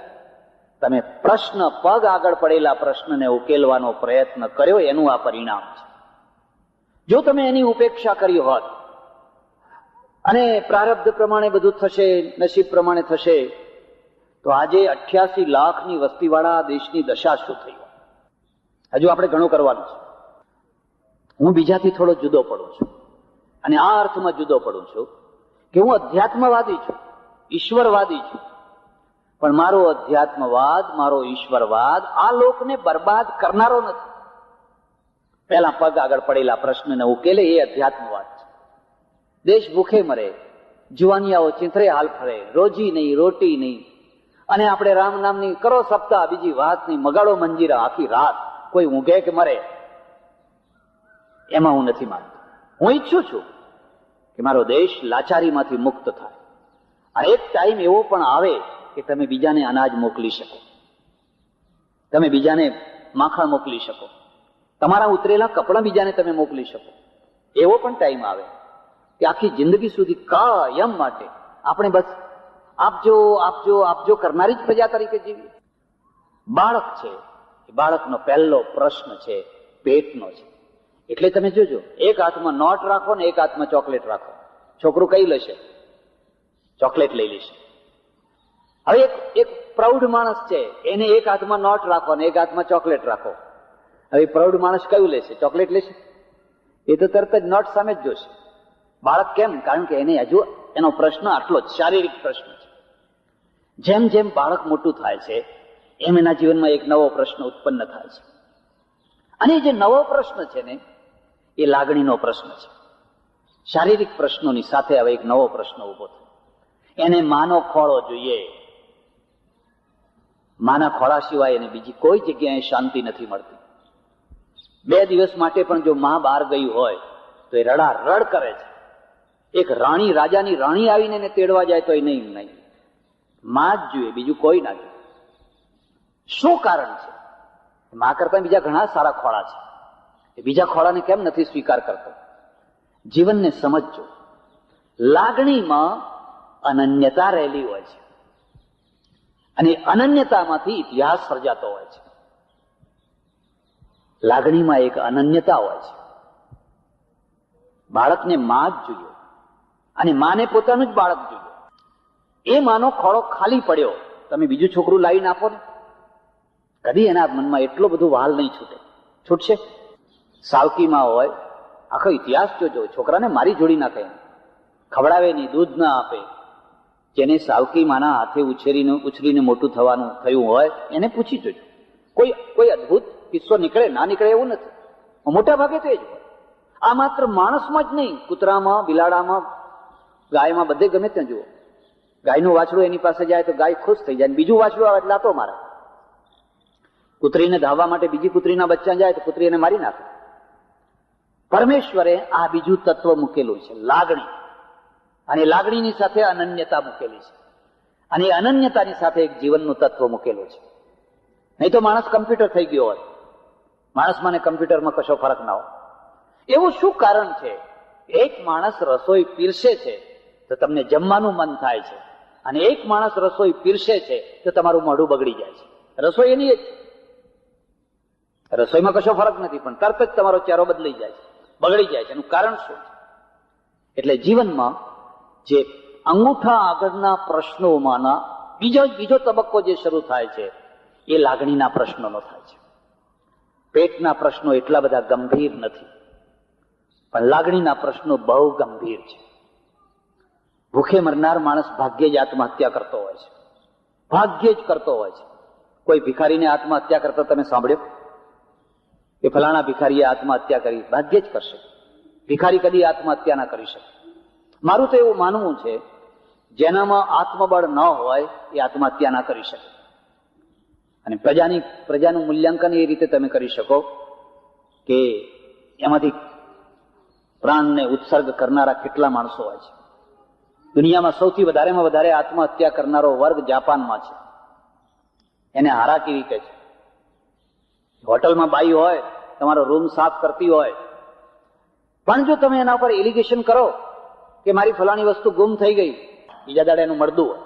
તમે પ્રશ્ન, પગ આગળ પડેલા પ્રશ્નને ઉકેલવાનો પ્રયત્ન કર્યો એનું આ પરિણામ છે. જો તમે એની ઉપેક્ષા કરી હોત અને પ્રારબ્ધ પ્રમાણે બધું થશે, નસીબ પ્રમાણે થશે, તો આજે 88 લાખની વસ્તીવાળા દેશની દશા શું થઈ? હજુ આપણે ઘણું કરવાનું છે. હું બીજાથી થોડો જુદો પડું છું, અને આ અર્થમાં જુદો પડું છું કે હું અધ્યાત્મવાદી છું, ઈશ્વરવાદી છું. પણ મારો અધ્યાત્મવાદ, મારો ઈશ્વરવાદ આ લોકને બરબાદ કરનારો નથી. પહેલા પગ આગળ પડેલા પ્રશ્નને ઉકેલે એ અધ્યાત્મવાદ છે. દેશ ભૂખે મરે, જુવાનિયાઓ ચિંથરે હાલ ફરે, રોજી નહીં, રોટી નહીં, અને આપણે રામ નામની કરો સપ્તાહ, બીજી વાત નહીં, મગાડો મંજીરા આખી રાત, કોઈ ઊંઘે કે મરે. એમાં હું નથી માનતો. હું ઈચ્છું છું કે મારો દેશ લાચારીમાંથી મુક્ત થાય. અને એક ટાઈમ એવો પણ આવે કે તમે બીજાને અનાજ મોકલી શકો, તમે બીજાને માખણ મોકલી શકો, તમારા ઉતરેલા કપડાં બીજાને તમે મોકલી શકો. એવો પણ ટાઈમ આવે કે આખી જિંદગી સુધી કાયમ માટે આપણે બસ આપજો આપજો આપજો કરનારી જ પ્રજા તરીકે જીવીએ. બાળક છે, બાળકનો પહેલો પ્રશ્ન છે પેટનો છે. એટલે તમે જોજો, એક હાથમાં નોટ રાખો ને એક હાથમાં ચોકલેટ રાખો, છોકરું કઈ લેશે? ચોકલેટ લઈ લેશે. હવે એક પ્રૌઢ માણસ છે, એને એક હાથમાં નોટ રાખો ને એક હાથમાં ચોકલેટ રાખો. હવે પ્રૌઢ માણસ કયું લેશે? ચોકલેટ લેશે. એ તો તરત જ નોટ સામે જ જોશે. બાળક કેમ? કારણ કે એને હજુ એનો પ્રશ્ન આટલો જ શારીરિક પ્રશ્ન છે. જેમ જેમ બાળક મોટું થાય છે એમ એના જીવનમાં એક નવો પ્રશ્ન ઉત્પન્ન થાય છે. અને જે નવો પ્રશ્ન છે ને એ લાગણીનો પ્રશ્ન છે. શારીરિક પ્રશ્નોની સાથે હવે એક નવો પ્રશ્ન ઉભો થયો. એને માનો ખોળો જોઈએ. માના ખોળા સિવાય એને બીજી કોઈ જગ્યાએ શાંતિ નથી મળતી. 2 દિવસ માટે પણ જો માં બહાર ગઈ હોય તો એ રડા રડ કરે છે. એક રાણી, રાજાની રાણી આવીને એને તેડવા જાય તો એ નહીં, માં જ જોઈએ, બીજું કોઈ ના જોઈએ. શું કારણ છે? માં કરતા બીજા ઘણા સારા ખોળા છે. એ બીજા ખોળાને કેમ નથી સ્વીકાર કરતો? જીવનને સમજજો. લાગણીમાં અનન્યતા રહેલી હોય છે, અને અનન્યતામાંથી ઇતિહાસ સર્જાતો હોય છે. લાગણીમાં એક અનન્યતા હોય છે. બાળકને માં જ જોઈએ, અને માને પોતાનું જ બાળક જોઈએ. એ માનો ખોળો ખાલી પડ્યો, તમે બીજું છોકરું લાવીને આપો ને, કદી એના મનમાં એટલો બધો વાલ નહીં છૂટે. છૂટશે? સાવકીમાં હોય, આખો ઇતિહાસ જોજો, છોકરાને મારી જોડી નાખે, ખવડાવે નહીં, દૂધ ના આપે. જેને સાવકી માના હાથે ઉછરીને મોટું થવાનું થયું હોય એને પૂછી જોજો. કોઈ અદભુત કિસ્સો નીકળે ના નીકળે એવું નથી. મોટા ભાગે તો એ જ હોય. આ માત્ર માણસમાં જ નહીં, કૂતરામાં, બિલાડામાં, ગાયમાં, બધે ગમે ત્યાં જુઓ. ગાયનું વાછડું એની પાસે જાય તો ગાય ખુશ થઈ જાય, બીજું વાછડું આવે એટલે આતો મારે. કૂતરીને ધાવવા માટે બીજી કૂતરીના બચ્ચા જાય તો કૂતરી એને મારી નાખે. પરમેશ્વરે આ બીજું તત્વ મૂકેલું છે, લાગણી. અને લાગણીની સાથે અનન્યતા મૂકેલી છે, અને એ અનન્યતાની સાથે એક જીવનનું તત્વ મૂકેલું છે. નહીં તો માણસ કમ્પ્યુટર થઈ ગયો હોય, માણસમાં ને કમ્પ્યુટરમાં કશો ફરક ના હોય. એવું શું કારણ છે? એક માણસ રસોઈ પીરસે છે તો તમને જમવાનું મન થાય છે, અને એક માણસ રસોઈ પીરસે છે તો તમારું મોઢું બગડી જાય છે. રસોઈ એની જ છે, રસોઈમાં કશો ફરક નથી, પણ તરત જ તમારો ચહેરો બદલાઈ જાય છે, બગડી જાય છે. એનું કારણ શું છે? એટલે જીવનમાં જે અંગૂઠા આગળના પ્રશ્નોમાંના બીજો તબક્કો જે શરૂ થાય છે એ લાગણીના પ્રશ્નોનો થાય છે. પેટના પ્રશ્નો એટલા બધા ગંભીર નથી, પણ લાગણીના પ્રશ્નો બહુ ગંભીર છે. ભૂખે મરનાર માણસ ભાગ્યે જ આત્મહત્યા કરતો હોય છે, ભાગ્યે જ કરતો હોય છે. કોઈ ભિખારીને આત્મહત્યા કરતા તમે સાંભળ્યો? કે ફલાણા ભિખારીએ આત્મહત્યા કરી, ભાગ્યે જ કરશે. ભિખારી કદી આત્મહત્યા ના કરી શકે. મારું તો એવું માનવું છે, જેનામાં આત્મબળ ન હોય એ આત્મહત્યા ના કરી શકે. અને પ્રજાનું મૂલ્યાંકન એ રીતે તમે કરી શકો કે એમાંથી પ્રાણને ઉત્સર્ગ કરનારા કેટલા માણસો હોય છે. દુનિયામાં સૌથી વધારેમાં વધારે આત્મહત્યા કરનારો વર્ગ જાપાનમાં છે. એને હારાકીરી કહે છે. હોટલમાં બાઈ હોય, તમારો રૂમ સાફ કરતી હોય, પણ જો તમે એના ઉપર એલિગેશન કરો કે મારી ફલાણી વસ્તુ ગુમ થઈ ગઈ, બીજા દાડે એનું મળદું હોય,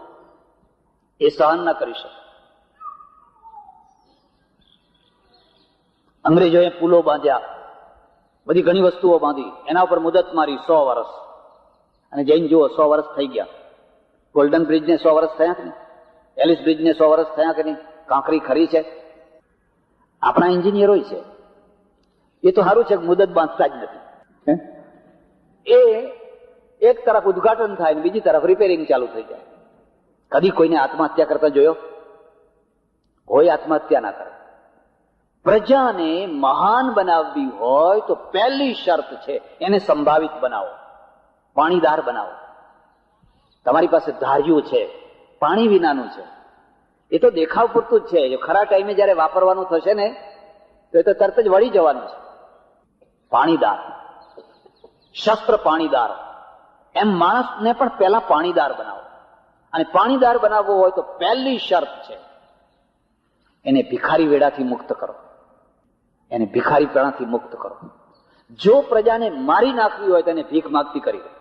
એ સહન ના કરી શકે. અંગ્રેજોએ પુલો બાંધ્યા, બધી ઘણી વસ્તુઓ બાંધી, એના ઉપર મુદત મારી 100 વર્ષ. અને જઈને જુઓ 100 વર્ષ થઈ ગયા. ગોલ્ડન બ્રિજને 100 વર્ષ થયા કે નહીં? એલિસ બ્રિજને 100 વર્ષ થયા કે નહીં? કાંકરી ખરી છે? આપણા એન્જિનિયરો છે, એ તો સારું છે કે મુદત બાંધતા જ નથી. એ એક તરફ ઉદઘાટન થાય ને બીજી તરફ રિપેરિંગ ચાલુ થઈ જાય. કદી કોઈને આત્મહત્યા કરતા જોયો હોય? આત્મહત્યા ના કરે. પ્રજાને મહાન બનાવવી હોય તો પહેલી શરત છે એને સંભાવિત બનાવો, પાણીદાર બનાવો. તમારી પાસે ધાર્યું છે, પાણી વિનાનું છે, એ તો દેખાવ પૂરતું જ છે. જો ખરા ટાઈમે જયારે વાપરવાનું થશે ને તો એ તો તરત જ વળી જવાનું છે. પાણીદાર, શસ્ત્ર પાણીદાર, એમ માણસને પણ પહેલા પાણીદાર બનાવો. અને પાણીદાર બનાવવો હોય તો પહેલી શરત છે એને ભિખારી વેડાથી મુક્ત કરો, એને ભિખારી પેણાથી મુક્ત કરો. જો પ્રજાને મારી નાખવી હોય તો એને ભીખ માગતી કરી દો,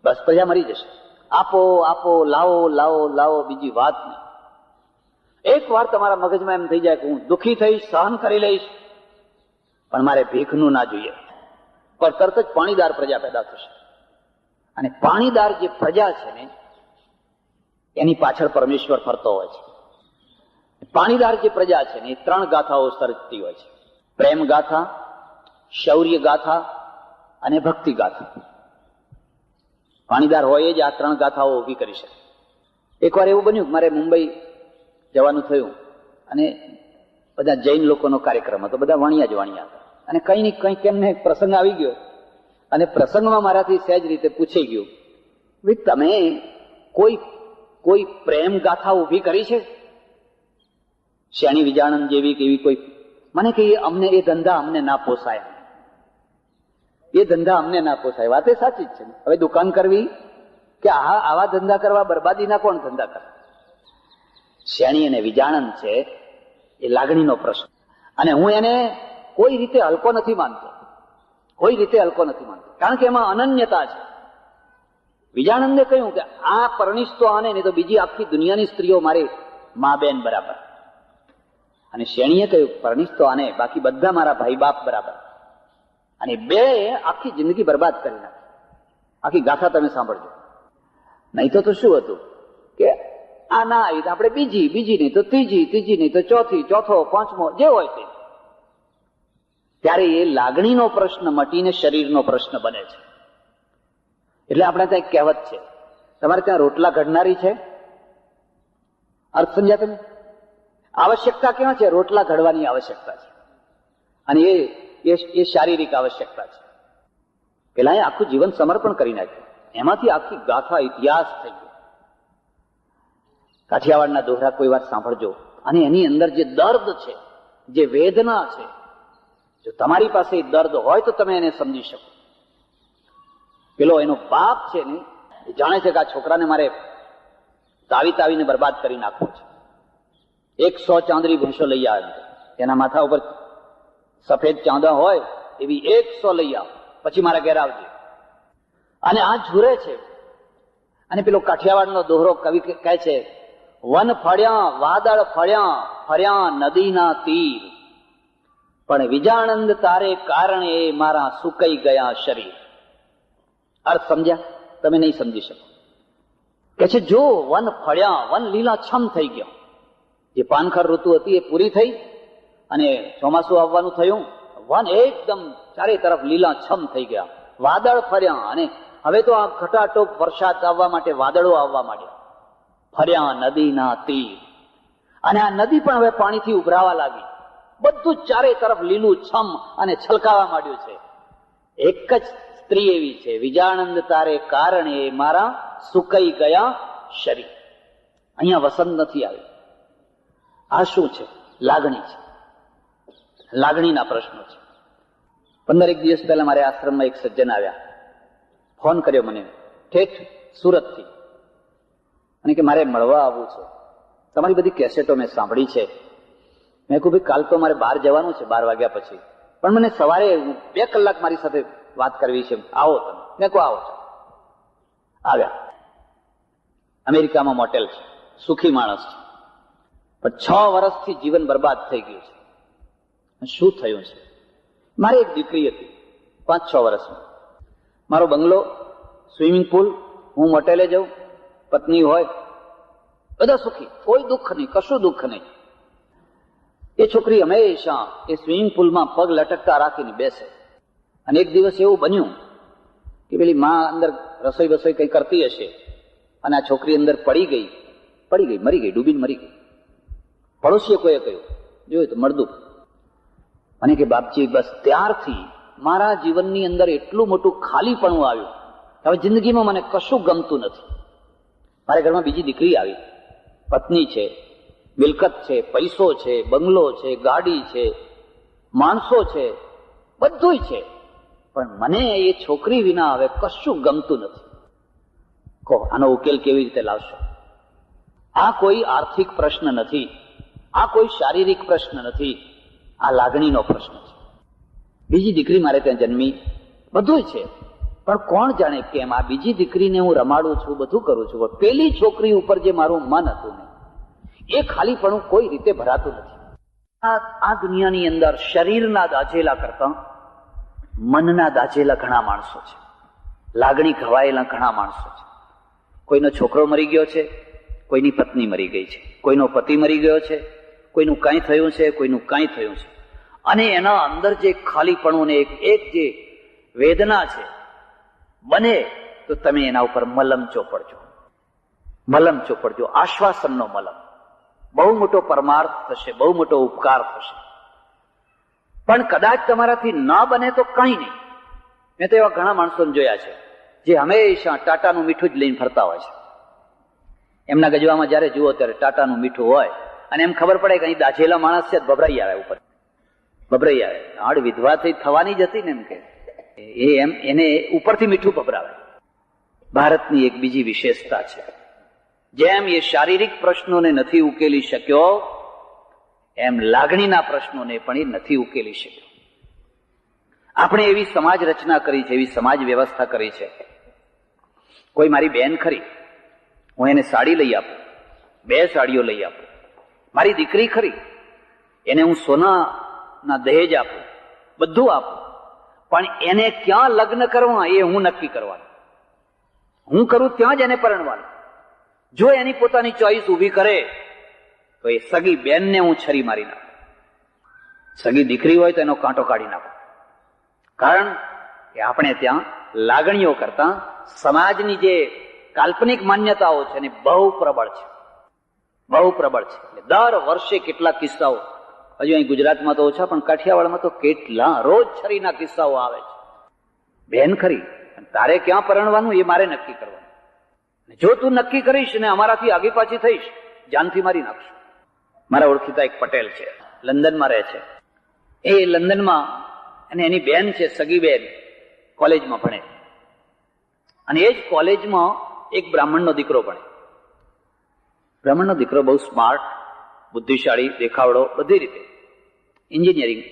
બસ પ્રજા મરી જશે. આપો આપો, લાવો લાવો લાવો, બીજી વાત નહીં. એક વાર તમારા મગજમાં એમ થઈ જાય કે હું દુઃખી થઈશ, સહન કરી લઈશ, પણ મારે ભીખનું ના જોઈએ, પણ તરત જ પાણીદાર પ્રજા પેદા થશે. અને પાણીદાર જે પ્રજા છે ને એની પાછળ પરમેશ્વર ફરતો હોય છે. પાણીદાર જે પ્રજા છે ને એ 3 ગાથાઓ સર્જતી હોય છે: પ્રેમ ગાથા, શૌર્ય ગાથા અને ભક્તિ ગાથા. પાણીદાર હોય જ આ 3 ગાથાઓ ઉભી કરી શકે. એકવાર એવું બન્યું, મારે મુંબઈ જવાનું થયું અને બધા જૈન લોકોનો કાર્યક્રમ હતો, બધા વાણિયા જ વાણિયા હતા. અને કઈ ને કઈ કેમને પ્રસંગ આવી ગયો અને પ્રસંગમાં મારાથી સહેજ રીતે પૂછાઈ ગયું, ભાઈ તમે કોઈ પ્રેમ ગાથા ઉભી કરી છે? શ્યાણી વિજાણંદ જેવી કે એવી કોઈ? મને કે અમને એ ધંધા અમને ના પોસાય, એ ધંધા અમને ના પોસાય. વાત એ સાચી જ છે. હવે દુકાન કરવી કે આવા ધંધા કરવા, બરબાદીના કોણ ધંધા કરે? શ્યાણી અને વિજાણંદ છે એ લાગણીનો પ્રશ્ન, અને હું એને કોઈ રીતે હલકો નથી માનતો, કોઈ રીતે હલકો નથી માનતો, કારણ કે એમાં અનન્યતા છે. વિજાણંદે કહ્યું કે આ પરણીશ તો આને, નહીં તો બીજી આખી દુનિયાની સ્ત્રીઓ મારી મા બેન બરાબર. અને શ્રેણીએ કહ્યું પરણીશ તો આને, બાકી બધા મારા ભાઈ બાપ બરાબર. અને બે આખી જિંદગી બરબાદ કરી નાખી. આખી ગાથા તમે સાંભળજો. નહીં તો શું હતું કે આ ના આવી તો આપણે બીજી નહીં તો ત્રીજી નહીં તો ચોથો પાંચમો, જે હોય તે. ત્યારે એ લાગણીનો પ્રશ્ન મટીને શરીરનો પ્રશ્ન બને છે. એટલે આપણે ત્યાં એક કહેવત છે, તમારે ત્યાં રોટલા ઘડનારી છે? અર્થ સમજ્યા તમે? આવશ્યકતા ક્યાં છે? રોટલા ઘડવાની આવશ્યકતા છે, અને એ શારીરિક આવશ્યકતા છે. પેલા એ આખું જીવન સમર્પણ કરી નાખ્યું, એમાંથી આખી ગાથા ઇતિહાસ થઈ ગયો. કાઠિયાવાડના દોહરા કોઈ વાત સાંભળજો, અને એની અંદર જે દર્દ છે, જે વેદના છે, જો તમારી પાસે દર્દ હોય તો તમે એને સમજી શકો. પેલો એનો બાપ છે ને એ જાણે છે કે આ છોકરાને મારે તાવીને બરબાદ કરી નાખવો છે. 100 ચાંદરી ભેંસો લઈ આવે, એના માથા ઉપર સફેદ ચાંદા હોય એવી 100 લઈ આવ, પછી મારા ઘેર આવજે. અને આ ઝૂરે છે. અને પેલો કાઠિયાવાડનો દોહરો કવિ કહે છે, વન ફળ્યા વાદળ ફર્યા નદીના તીર, પણ વિજાણંદ તારે કારણે મારા સુકાઈ ગયા શરીર. અર્થ સમજ્યા? તમે નહીં સમજી શકો. કે છે જો વન ફળ્યા, વન લીલા છમ થઈ ગયો. જે પાનખર ઋતુ હતી એ પૂરી થઈ અને ચોમાસું આવવાનું થયું, વન એકદમ ચારે તરફ લીલા છમ થઈ ગયા. વાદળ ફર્યા, અને હવે તો આ ઘટાટોપ વરસાદ આવવા માટે વાદળો આવવા માંડ્યા. ફર્યા નદીના તીર, અને આ નદી પણ હવે પાણીથી ઉભરાવા લાગી. બધું ચારે તરફ લીલું છમ અને છલકાવા માંડ્યું છે. એક જ સ્ત્રી એવી છે, વિજાનંદ તારે કારણે મારા સુકાઈ ગયા શરીર. અહીંયા વસંત નથી આવી. આ શું છે? લાગણી છે. લાગણીના પ્રશ્નો છે. 15 દિવસ પહેલા મારે આશ્રમમાં એક સજ્જન આવ્યા, ફોન કર્યો મને ઠેઠ સુરતથી, અને કે મારે મળવા આવવું છે, તમારી બધી કેસેટો મેં સાંભળી છે. મેં કહ્યું ભાઈ કાલ તો મારે બહાર જવાનું છે 12 વાગ્યા પછી, પણ મને સવારે 2 કલાક મારી સાથે વાત કરવી છે, આવો તમે. મેં કહું આવો. આવ્યા. અમેરિકામાં મોટેલ છે, સુખી માણસ છે, પણ 6 વર્ષથી જીવન બરબાદ થઈ ગયું છે. શું થયું છે? મારી એક દીકરી હતી 5-6 વર્ષની, મારો બંગલો, સ્વિમિંગ પુલ, હું મોટેલે જાઉં, પત્ની હોય, બધા સુખી, કોઈ દુઃખ નહીં, કશું દુઃખ નહીં. એ છોકરી હંમેશા એ સ્વિમિંગ પુલમાં પગ લટકતા રાખીને બેસે. અને એક દિવસ એવું બન્યું કે પેલી માં અંદર રસોઈ બસોઈ કઈ કરતી હશે, અને આ છોકરી અંદર પડી ગઈ, મરી ગઈ, ડૂબીને મરી ગઈ. પડોશીએ કોઈએ કહ્યું, જોયું તો મળદું. અને કે બાપજી, બસ ત્યારથી મારા જીવનની અંદર એટલું મોટું ખાલીપણું આવ્યું, હવે જિંદગીમાં મને કશું ગમતું નથી. મારા ઘરમાં બીજી દીકરી આવી, પત્ની છે, મિલકત છે, પૈસો છે, બંગલો છે, ગાડી છે, માણસો છે, બધુંય છે, પણ મને એ છોકરી વિના હવે કશું ગમતું નથી. કહો આનો ઉકેલ કેવી રીતે લાવશો? આ કોઈ આર્થિક પ્રશ્ન નથી, આ કોઈ શારીરિક પ્રશ્ન નથી, આ લાગણીનો પ્રશ્ન છે. બીજી દીકરી મારે ત્યાં જન્મી, બધું છે, પણ કોણ જાણે કેમ આ બીજી દીકરીને હું રમાડું છું, બધું કરું છું, પણ પેલી છોકરી ઉપર જે મારું મન હતું ને, એ ખાલીપણું કોઈ રીતે ભરાતું નથી. આ દુનિયાની અંદર શરીરના દાઝેલા કરતા મનના દાઝેલા ઘણા માણસો છે, લાગણી ઘવાયેલા ઘણા માણસો છે. કોઈનો છોકરો મરી ગયો છે, કોઈની પત્ની મરી ગઈ છે, કોઈનો પતિ મરી ગયો છે, કોઈનું કાંઈ થયું છે, કોઈનું કાંઈ થયું છે, અને એના અંદર જે ખાલીપણું ને એક જે વેદના છે, બને તો તમે એના ઉપર મલમ ચોપડજો, આશ્વાસનનો મલમ. બહુ મોટો પરમાર્થ થશે, બહુ મોટો ઉપકાર થશે. પણ કદાચ તમારાથી ન બને તો કંઈ નહીં. મેં તો એવા ઘણા માણસોને જોયા છે જે હંમેશા ટાટાનું મીઠું જ લઈને ફરતા હોય છે. એમના ગજવામાં જયારે જુઓ ત્યારે ટાટાનું મીઠું હોય, અને એમ ખબર પડે કે અહીં દાઝેલા માણસ છે, ભભરાઈ આવે ઉપર, ભભરાઈ આવે. હાડ વિધવા થઈ થવાની જ હતી ને, એમ કે એને ઉપરથી મીઠું ભભરાવે. ભારતની એક બીજી વિશેષતા છે, જેમ એ શારીરિક પ્રશ્નોને નથી ઉકેલી શક્યો, એમ લાગણીના પ્રશ્નોને પણ એ નથી ઉકેલી શક્યો. આપણે એવી સમાજ રચના કરી છે, એવી સમાજ વ્યવસ્થા કરી છે. કોઈ મારી બેન ખરી, હું એને સાડી લઈ આપું, 2 સાડીઓ લઈ આપું. મારી દીકરી ખરી, એને હું સોનાના દહેજ આપું, બધું આપું, પણ એને ક્યાં લગ્ન કરવા એ હું નક્કી કરવાનું. હું કરું ત્યાં જ એને પરણવાનું. જો એની પોતાની ચોઈસ ઊભી કરે તો એ સગી બેનને હું છરી મારી નાખું, સગી દીકરી હોય તો એનો કાંટો કાઢી નાખું. કારણ કે આપણે ત્યાં લાગણીઓ કરતા સમાજની જે કાલ્પનિક માન્યતાઓ છે ને બહુ પ્રબળ છે, બહુ પ્રબળ છે. એટલે દર વર્ષે કેટલા કિસ્સાઓ, હજુ અહીં ગુજરાતમાં તો ઓછા, પણ કાઠિયાવાડમાં તો કેટલા રોજ છરીના કિસ્સાઓ આવે છે. બેન ખરી, તારે ક્યાં પરણવાનું એ મારે નક્કી કરવાનું. જો તું નક્કી કરીશ ને અમારાથી આગી પાછી થઈશ, જાનથી મારી નાખશું. મારા ઓળખીતા એક પટેલ છે, લંડનમાં રહે છે. એ લંડનમાં, અને એની બેન છે, સગી બેન, કોલેજમાં ભણે, અને એ જ કોલેજમાં એક બ્રાહ્મણનો દીકરો ભણે. બ્રાહ્મણનો દીકરો બહુ સ્માર્ટ, બુદ્ધિશાળી, દેખાવડો, બધી રીતે એન્જિનિયરિંગ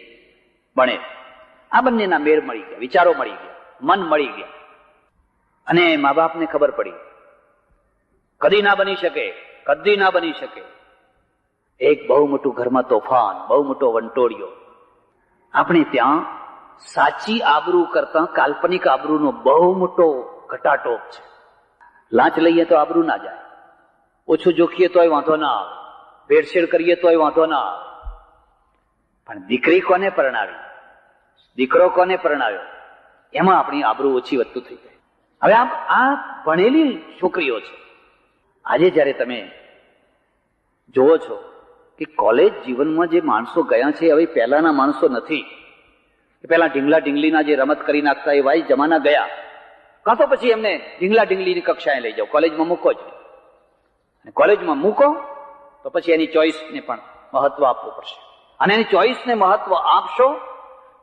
ભણે. આ બંનેના મેળ મળી ગયા, વિચારો મળી ગયા, મન મળી ગયા. અને મા બાપને ખબર પડી કદી ના બની શકે, કદી ના બની શકે. એક બહુ મોટું ઘરમાં તોફાન, બહુ મોટો વંટોળિયો. આપણે ત્યાં સાચી આબરૂ કરતા કાલ્પનિક આબરૂનો બહુ મોટો ઘટાટોપ છે. લાંચ લઈએ તો આબરૂ ના જાય, ઓછું જોખીએ તોય વાંધો ના આવે, ભેળસેળ કરીએ તોય વાંધો ના આવે. પણ દીકરી કોને પરણાવી, દીકરો કોને પરણાવ્યો, એમાં આપણી આબરૂ ઓછી વધતું થઈ જાય. હવે આ ભણેલી છોકરીઓ છે. આજે જયારે તમે જોવો છો કે કોલેજ જીવનમાં જે માણસો ગયા છે હવે પહેલાના માણસો નથી. પહેલા ઢીંગલા ઢીંગલીના જે રમત કરી નાખતા એ વાય જમાના ગયા. કાં તો પછી એમને ઢીંગલા ઢીંગલીની કક્ષાએ લઈ જાઓ, કોલેજમાં મૂકો જ. કોલેજમાં મૂકો તો પછી એની ચોઈસને પણ મહત્વ આપવું પડશે. અને એની ચોઈસને મહત્વ આપશો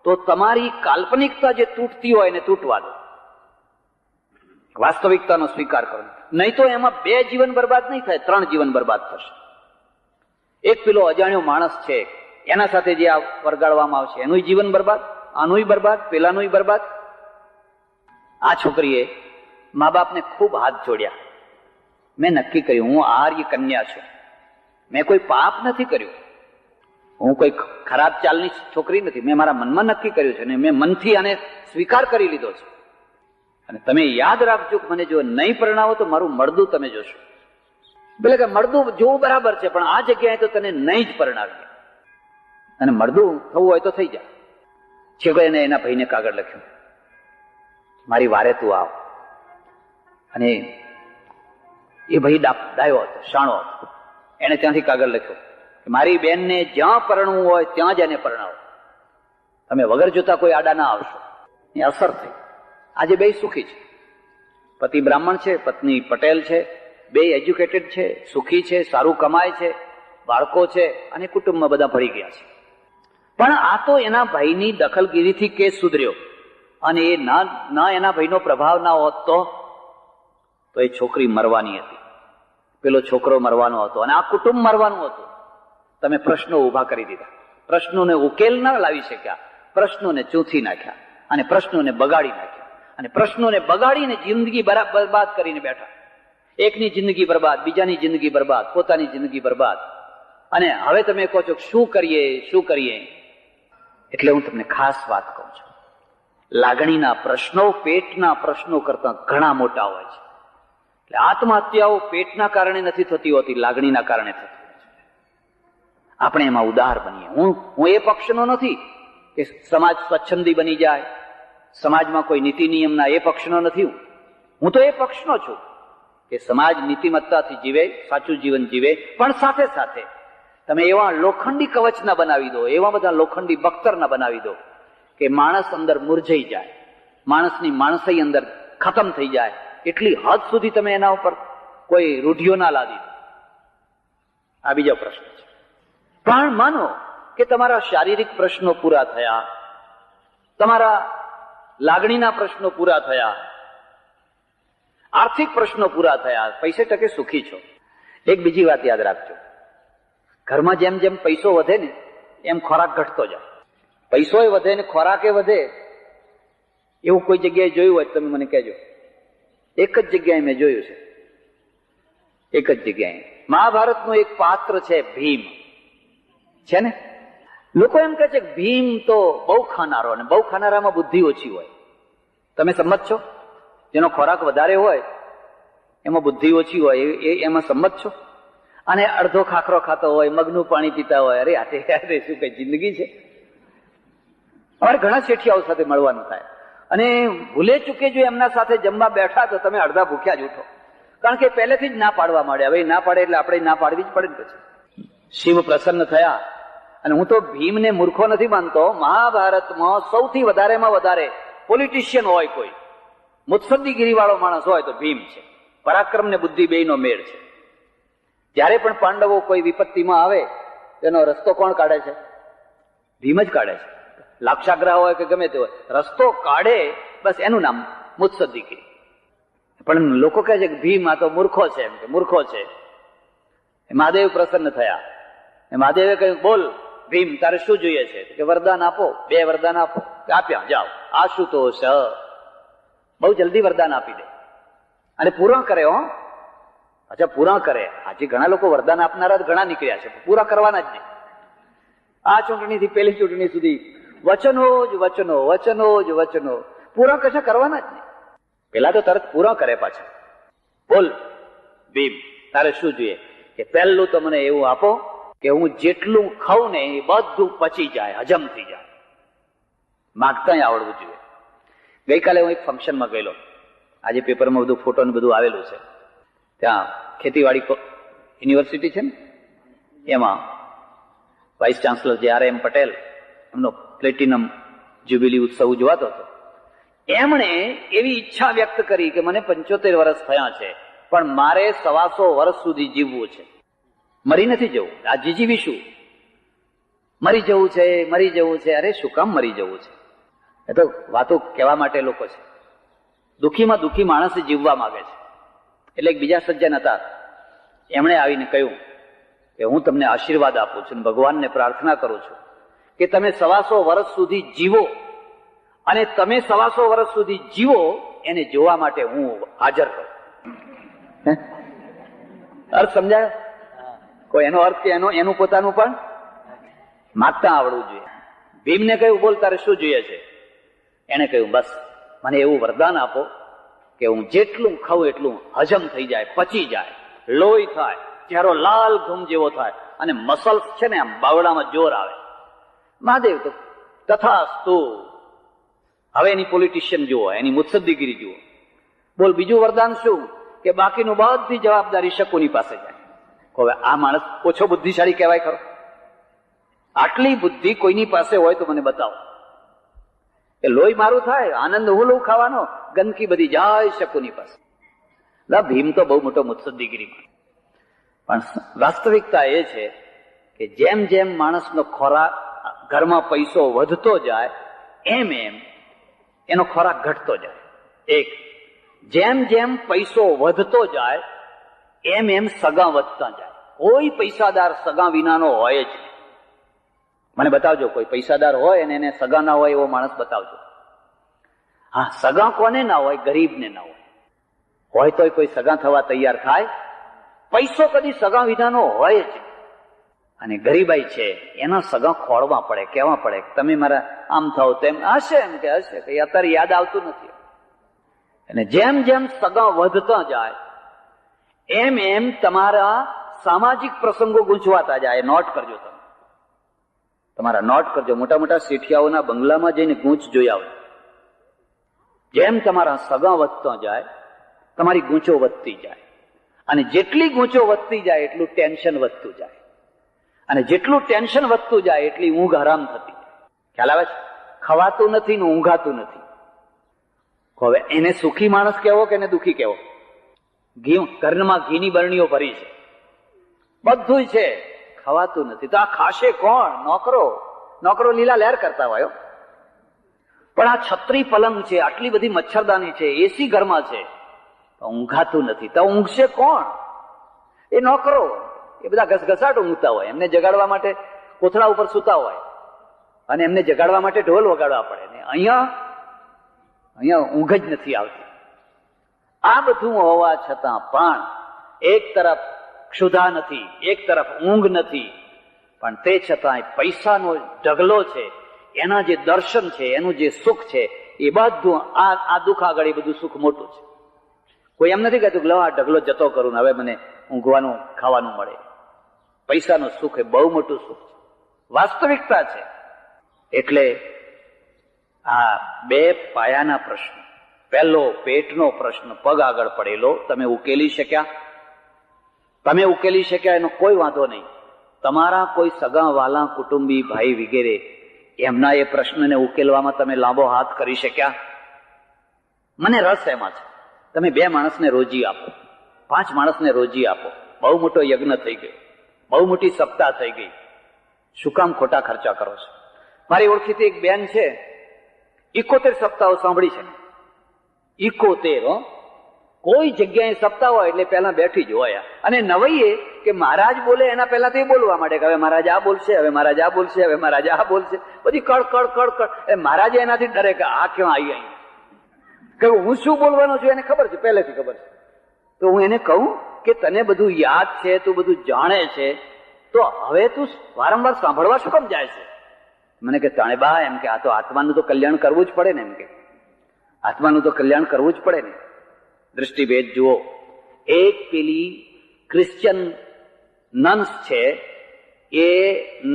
તો તમારી કાલ્પનિકતા જે તૂટતી હોય એને તૂટવા દો, વાસ્તવિકતાનો સ્વીકાર કરો. નહીં તો એમાં 2 જીવન બરબાદ નહીં થાય, 3 જીવન બરબાદ થશે. એક પેલો અજાણ્યો માણસ છે એના સાથે જે આ વરગાડવામાં આવશે એનું જીવન બરબાદ, આનુંય બરબાદ, પેલાનુંય બરબાદ. આ છોકરીએ મા બાપને ખૂબ હાથ જોડ્યા. મેં નક્કી કર્યું હું આર્ય કન્યા છું, મેં કોઈ પાપ નથી કર્યું, હું કોઈ ખરાબ ચાલની છોકરી નથી. મેં મારા મનમાં નક્કી કર્યું છે અને મેં મનથી આને સ્વીકાર કરી લીધો છે. અને તમે યાદ રાખજો કે મને જો નહીં પરણાવો તો મારું મળદું તમે જોશો. એટલે કે મળદું જોવું બરાબર છે પણ આ જગ્યાએ તો તને નહીં જ પરણાવીએ. અને મળદું થવું હોય તો થઈ જાય. છેલ્લે એને એના ભાઈને કાગળ લખ્યું, મારી વારે તું આવ. અને એ ભાઈ ડાયો હતો, શાણો હતો. એને ત્યાંથી કાગળ લખ્યો કે મારી બેનને જ્યાં પરણવું હોય ત્યાં જ એને પરણાવો, તમે વગર જોતા કોઈ આડા ના આવશો. એ અસર થઈ. આજે 2 સુખી છે. પતિ બ્રાહ્મણ છે, પત્ની પટેલ છે, 2 એજ્યુકેટેડ છે, સુખી છે, સારું કમાય છે, બાળકો છે અને કુટુંબમાં બધા ભળી ગયા છે. પણ આ તો એના ભાઈની દખલગીરીથી કેસ સુધર્યો. અને એ ના એના ભાઈનો પ્રભાવ ના હોત તો એ છોકરી મરવાની હતી, પેલો છોકરો મરવાનો હતો અને આ કુટુંબ મરવાનું હતું. તમે પ્રશ્નો ઉભા કરી દીધા, પ્રશ્નોને ઉકેલ ના લાવી શક્યા, પ્રશ્નોને ચૂંથી નાખ્યા અને પ્રશ્નોને બગાડી નાખ્યા. અને પ્રશ્નોને બગાડીને જિંદગી બરબાદ કરીને બેઠા. એકની જિંદગી બરબાદ, બીજાની જિંદગી બરબાદ, પોતાની જિંદગી બરબાદ. અને હવે તમે કહો છો શું કરીએ શું કરીએ. એટલે હું તમને ખાસ વાત કહું છું, લાગણીના પ્રશ્નો પેટના પ્રશ્નો કરતા ઘણા મોટા હોય છે. એટલે આત્મહત્યાઓ પેટના કારણે નથી થતી હોતી, લાગણીના કારણે થતી હોય છે. આપણે એમાં ઉદાર બનીએ. હું એ પક્ષનો નથી કે સમાજ સ્વચ્છંદી બની જાય, સમાજમાં કોઈ નીતિ નિયમના એ પક્ષનો નથી. હું તો એ પક્ષનો છું કે સમાજ નીતિમત્તાથી જીવે, સાચું જીવન જીવે. પણ સાથે સાથે તમે એવા લોખંડી કવચ ના બનાવી દો, એવા બધા લોખંડી બખ્તર ના બનાવી દો કે માણસ અંદર મુરઝાઈ જાય, માણસની માણસાઈ અંદર ખતમ થઈ જાય. એટલી હદ સુધી તમે એના ઉપર કોઈ રૂઢિઓ ના લાદી દો. આ બીજો પ્રશ્ન છે. પણ માનો કે તમારા શારીરિક પ્રશ્નો પૂરા થયા, તમારા લાગણીના પ્રશ્નો પૂરા થયા, આર્થિક પ્રશ્નો પૂરા થયા, પૈસે ટકે સુખી છો. એક બીજી વાત યાદ રાખજો, ઘરમાં જેમ જેમ પૈસો વધે ને એમ ખોરાક ઘટતો જાય. પૈસોય વધે ને ખોરાકે વધે એવું કોઈ જગ્યાએ જોયું હોય તમે મને કહેજો. એક જ જગ્યાએ મેં જોયું છે, એક જ જગ્યાએ. મહાભારતનું એક પાત્ર છે ભીમ, છે ને. લોકો એમ કહે છે કે ભીમ તો બહુ ખાનારો, અને બહુ ખાનારામાં બુદ્ધિ ઓછી હોય. તમે સંમત છો? જેનો ખોરાક વધારે હોય એમાં બુદ્ધિ ઓછી હોય, એમાં સંમત છો? અને અડધો ખાખરો ખાતો હોય, મગનું પાણી પીતા હોય. અરે આટે શું કઈ જિંદગી છે? અમારે ઘણા શેઠિયાઓ સાથે મળવાનું થાય અને ભૂલે ચૂકે જો એમના સાથે જમવા બેઠા તો તમે અડધા ભૂખ્યા જ ઉઠો, કારણ કે પહેલેથી જ ના પાડવા માંડ્યા. હવે ના પાડે એટલે આપણે ના પાડવી જ પડે ને. પછી શિવ પ્રસન્ન થયા. અને હું તો ભીમને મૂર્ખો નથી માનતો. મહાભારતમાં સૌથી વધારેમાં વધારે પોલિટિશિયન હોય, કોઈ મુત્સદ્દીગીરી વાળો માણસ હોય તો ભીમ છે. પરાક્રમ ને બુદ્ધિ બેયનો મેળ છે. જ્યારે પણ પાંડવો કોઈ વિપત્તિમાં આવે તેનો રસ્તો કોણ કાઢે છે? ભીમ જ કાઢે છે. લાક્ષાગ્રહ હોય કે ગમે તે હોય, રસ્તો કાઢે, બસ એનું નામ મુત્સદ્દીગીરી. પણ લોકો કહે છે કે ભીમ આ તો મૂર્ખો છે, એમ કે મૂર્ખો છે. મહાદેવ પ્રસન્ન થયા. મહાદેવે કહ્યું બોલ ભીમ તારે શું જોઈએ છે? કે વરદાન આપો, 2 વરદાન આપો. આપ્યા, જાઓ. આશુતોષ બહુ જલ્દી વરદાન આપી દે અને પૂરા કરે. હો, અચ્છા, પૂરા કરે. આજે ઘણા લોકો વરદાન આપનારા ઘણા નીકળ્યા છે, પૂરા કરવાના જ નહીં. આ ચૂંટણીથી પેલી ચૂંટણી સુધી વચનો જ વચનો, વચનો જ વચનો, પૂરા કશા કરવાના જ નહીં. પેલા તો તરત પૂરા કરે પાછા. બોલ ભીમ તારે શું જોઈએ? કે પહેલું તો મને એવું આપો કે હું જેટલું ખાઉં ને એ બધું પચી જાય, હજમ થઈ જાય. માગતા આવડવું જોઈએ. ગઈકાલે હું એક ફંક્શનમાં ગયેલો. આજે પેપરમાં બધું ફોટો ને બધું આવેલું છે. ત્યાં ખેતીવાડી યુનિવર્સિટી છે ને, એમાં વાઇસ ચાન્સલર JRM પટેલ, એમનો પ્લેટિનમ જ્યુબિલી ઉત્સવ ઉજવાતો હતો. એમણે એવી ઈચ્છા વ્યક્ત કરી કે મને 75 વર્ષ થયા છે, પણ મારે 125 વર્ષ સુધી જીવવું છે. મરી નથી જવું. આ જીવીશું, મરી જવું છે, મરી જવું છે. અરે શું કામ મરી જવું છે? એ તો વાતો કહેવા માટે લોકો છે. દુઃખીમાં દુઃખી માણસ જીવવા માંગે છે. એટલે એક બીજા સજ્જન હતા, એમણે આવીને કહ્યું કે હું તમને આશીર્વાદ આપું છું, ભગવાનને પ્રાર્થના કરું છું કે તમે 125 વર્ષ સુધી જીવો, અને તમે 125 વર્ષ સુધી જીવો એને જોવા માટે હું હાજર કરું. અર્થ સમજાય? કોઈ એનો અર્થ કે એનું પોતાનું પણ માગતા આવડવું જોઈએ. ભીમને કહ્યું, બોલ તારે શું જોઈએ છે? એને કહ્યું, બસ મને એવું વરદાન આપો કે હું જેટલું ખાઉં એટલું હજમ થઈ જાય, પચી જાય, લોહી થાય, ચહેરો લાલ ઘૂમ જેવો થાય, અને મસલ્સ છે ને આમ બાવડામાં જોર આવે. મહાદેવ તો તથાસ્તુ. હવે એની પોલિટિશિયન જુઓ, એની મુત્સદ્દીગીરી જુઓ. બોલ બીજું વરદાન શું? કે બાકીનું બધી જવાબદારી શકુની પાસે જાય. હવે આ માણસ ઓછો બુદ્ધિશાળી કહેવાય ખરો? આટલી બુદ્ધિ કોઈની પાસે હોય તો મને બતાવો. કે લોહી મારું થાય, આનંદ હું લઉં ખાવાનો, ગંદકી બધી જાય શકુની પાસે. ભીમ તો બહુ મોટો મુત્સદ્દીગીરી. પણ વાસ્તવિકતા એ છે કે જેમ જેમ માણસનો ખોરાક, ઘરમાં પૈસો વધતો જાય એમ એમ એનો ખોરાક ઘટતો જાય. એક, જેમ જેમ પૈસો વધતો જાય એમ એમ સગા વધતા જાય. કોઈ પૈસાદાર સગા વિનાનો હોય જ. મને બતાવજો કોઈ પૈસાદાર હોય અને એને સગા ના હોય એવો માણસ બતાવજો. હા, સગા કોને ના હોય? ગરીબને ના હોય. હોય તોય કોઈ સગા થવા તૈયાર થાય? પૈસો કદી સગા વિનાનો હોય જ. અને ગરીબાઈ છે એના સગા ખોળવા પડે, કહેવા પડે તમે મારા આમ થાવ તેમ. હશે એમ કે હશે, કઈ અત્યારે યાદ આવતું નથી. અને જેમ જેમ સગા વધતા જાય એમ એમ તમારા સામાજિક પ્રસંગો ગૂંચવાતા જાય. નોટ કરજો તમે, તમારા નોટ કરજો. મોટા મોટા શેઠિયાઓના બંગલામાં જઈને ગૂંચ જોઈ આવજો. જેમ તમારા સગા વધતા જાય તમારી ગૂંચો વધતી જાય, અને જેટલી ગૂંચો વધતી જાય એટલું ટેન્શન વધતું જાય, અને જેટલું ટેન્શન વધતું જાય એટલી ઊંઘ હરામ થતી જાય. ખ્યાલ આવે છે? ખવાતું નથી ને ઊંઘાતું નથી. હવે એને સુખી માણસ કહેવો કે એને દુઃખી કહેવો? ઘરમાં ઘીની બરણીઓ ભરી છે, બધું છે, ખવાતું નથી. તો આ ખાશે કોણ? નોકરો લીલા લહેર કરતા હોય. પણ આ છત્રી પલંગ છે, આટલી બધી મચ્છરદાની છે, એસી ઘરમાં છે, ઊંઘાતું નથી. તો ઊંઘશે કોણ? એ નોકરો. એ બધા ઘસઘસાટ ઊંઘતા હોય. એમને જગાડવા માટે કોથળા ઉપર સૂતા હોય, અને એમને જગાડવા માટે ઢોલ વગાડવા પડે. ને અહીંયા ઊંઘ જ નથી આવતી. આ બધું હોવા છતાં પણ એક તરફ ક્ષુધા નથી, એક તરફ ઊંઘ નથી, પણ તે છતાંય પૈસાનો ઢગલો છે, એના જે દર્શન છે, એનું જે સુખ છે, એ બધું આ દુઃખ આગળ એ બધું સુખ મોટું છે. કોઈ એમ નથી કહેતું કે આ ઢગલો જતો કરું, હવે મને ઊંઘવાનું ખાવાનું મળે. પૈસાનું સુખ એ બહુ મોટું સુખ છે, વાસ્તવિકતા છે. એટલે આ બે પાયાના પ્રશ્ન. પહેલો પેટનો પ્રશ્ન પગ આગળ પડેલો, તમે ઉકેલી શક્યા એનો કોઈ વાંધો નહીં. તમારા કોઈ સગા વાલા કુટુંબી ભાઈ વગેરે એમના એ પ્રશ્નને ઉકેલવામાં તમે લાંબો હાથ કરી શક્યા? મને રસ એમાં છે. તમે 2 માણસને રોજી આપો, 5 માણસને રોજી આપો. બહુ મોટો યજ્ઞ થઈ ગયો, બહુ મોટી સપ્તાહ થઈ ગઈ. શું કામ ખોટા ખર્ચા કરો છો? મારી ઓળખીતી એક બેન છે, 71 સપ્તાહો સાંભળી છે. 71. કોઈ જગ્યાએ સપ્તાહ હોય એટલે પહેલા બેઠી જ હોય. અને નવાઈએ કે મહારાજ બોલે એના પહેલા તો એ બોલવા માંડે કે હવે મહારાજ આ બોલશે, હવે મહારાજ આ બોલશે, હવે મહારાજ આ બોલશે. બધી કડ. મહારાજે એનાથી ડરે કે આ ક્યાં આવી? કે હું શું બોલવાનો છું એને ખબર છે, પહેલેથી ખબર છે. તો હું એને કહું કે તને બધું યાદ છે, તું બધું જાણે છે, તો હવે તું વારંવાર સાંભળવા શું કેમ જાય છે? મને કે તાણે બા એમ કે આ તો આત્માનું તો કલ્યાણ કરવું જ પડે ને. એમ કે આત્માનું તો કલ્યાણ કરવું જ પડે ને. દૃષ્ટિભેદ જુઓ. એક પેલી ક્રિશ્ચિયન નન્સ છે, એ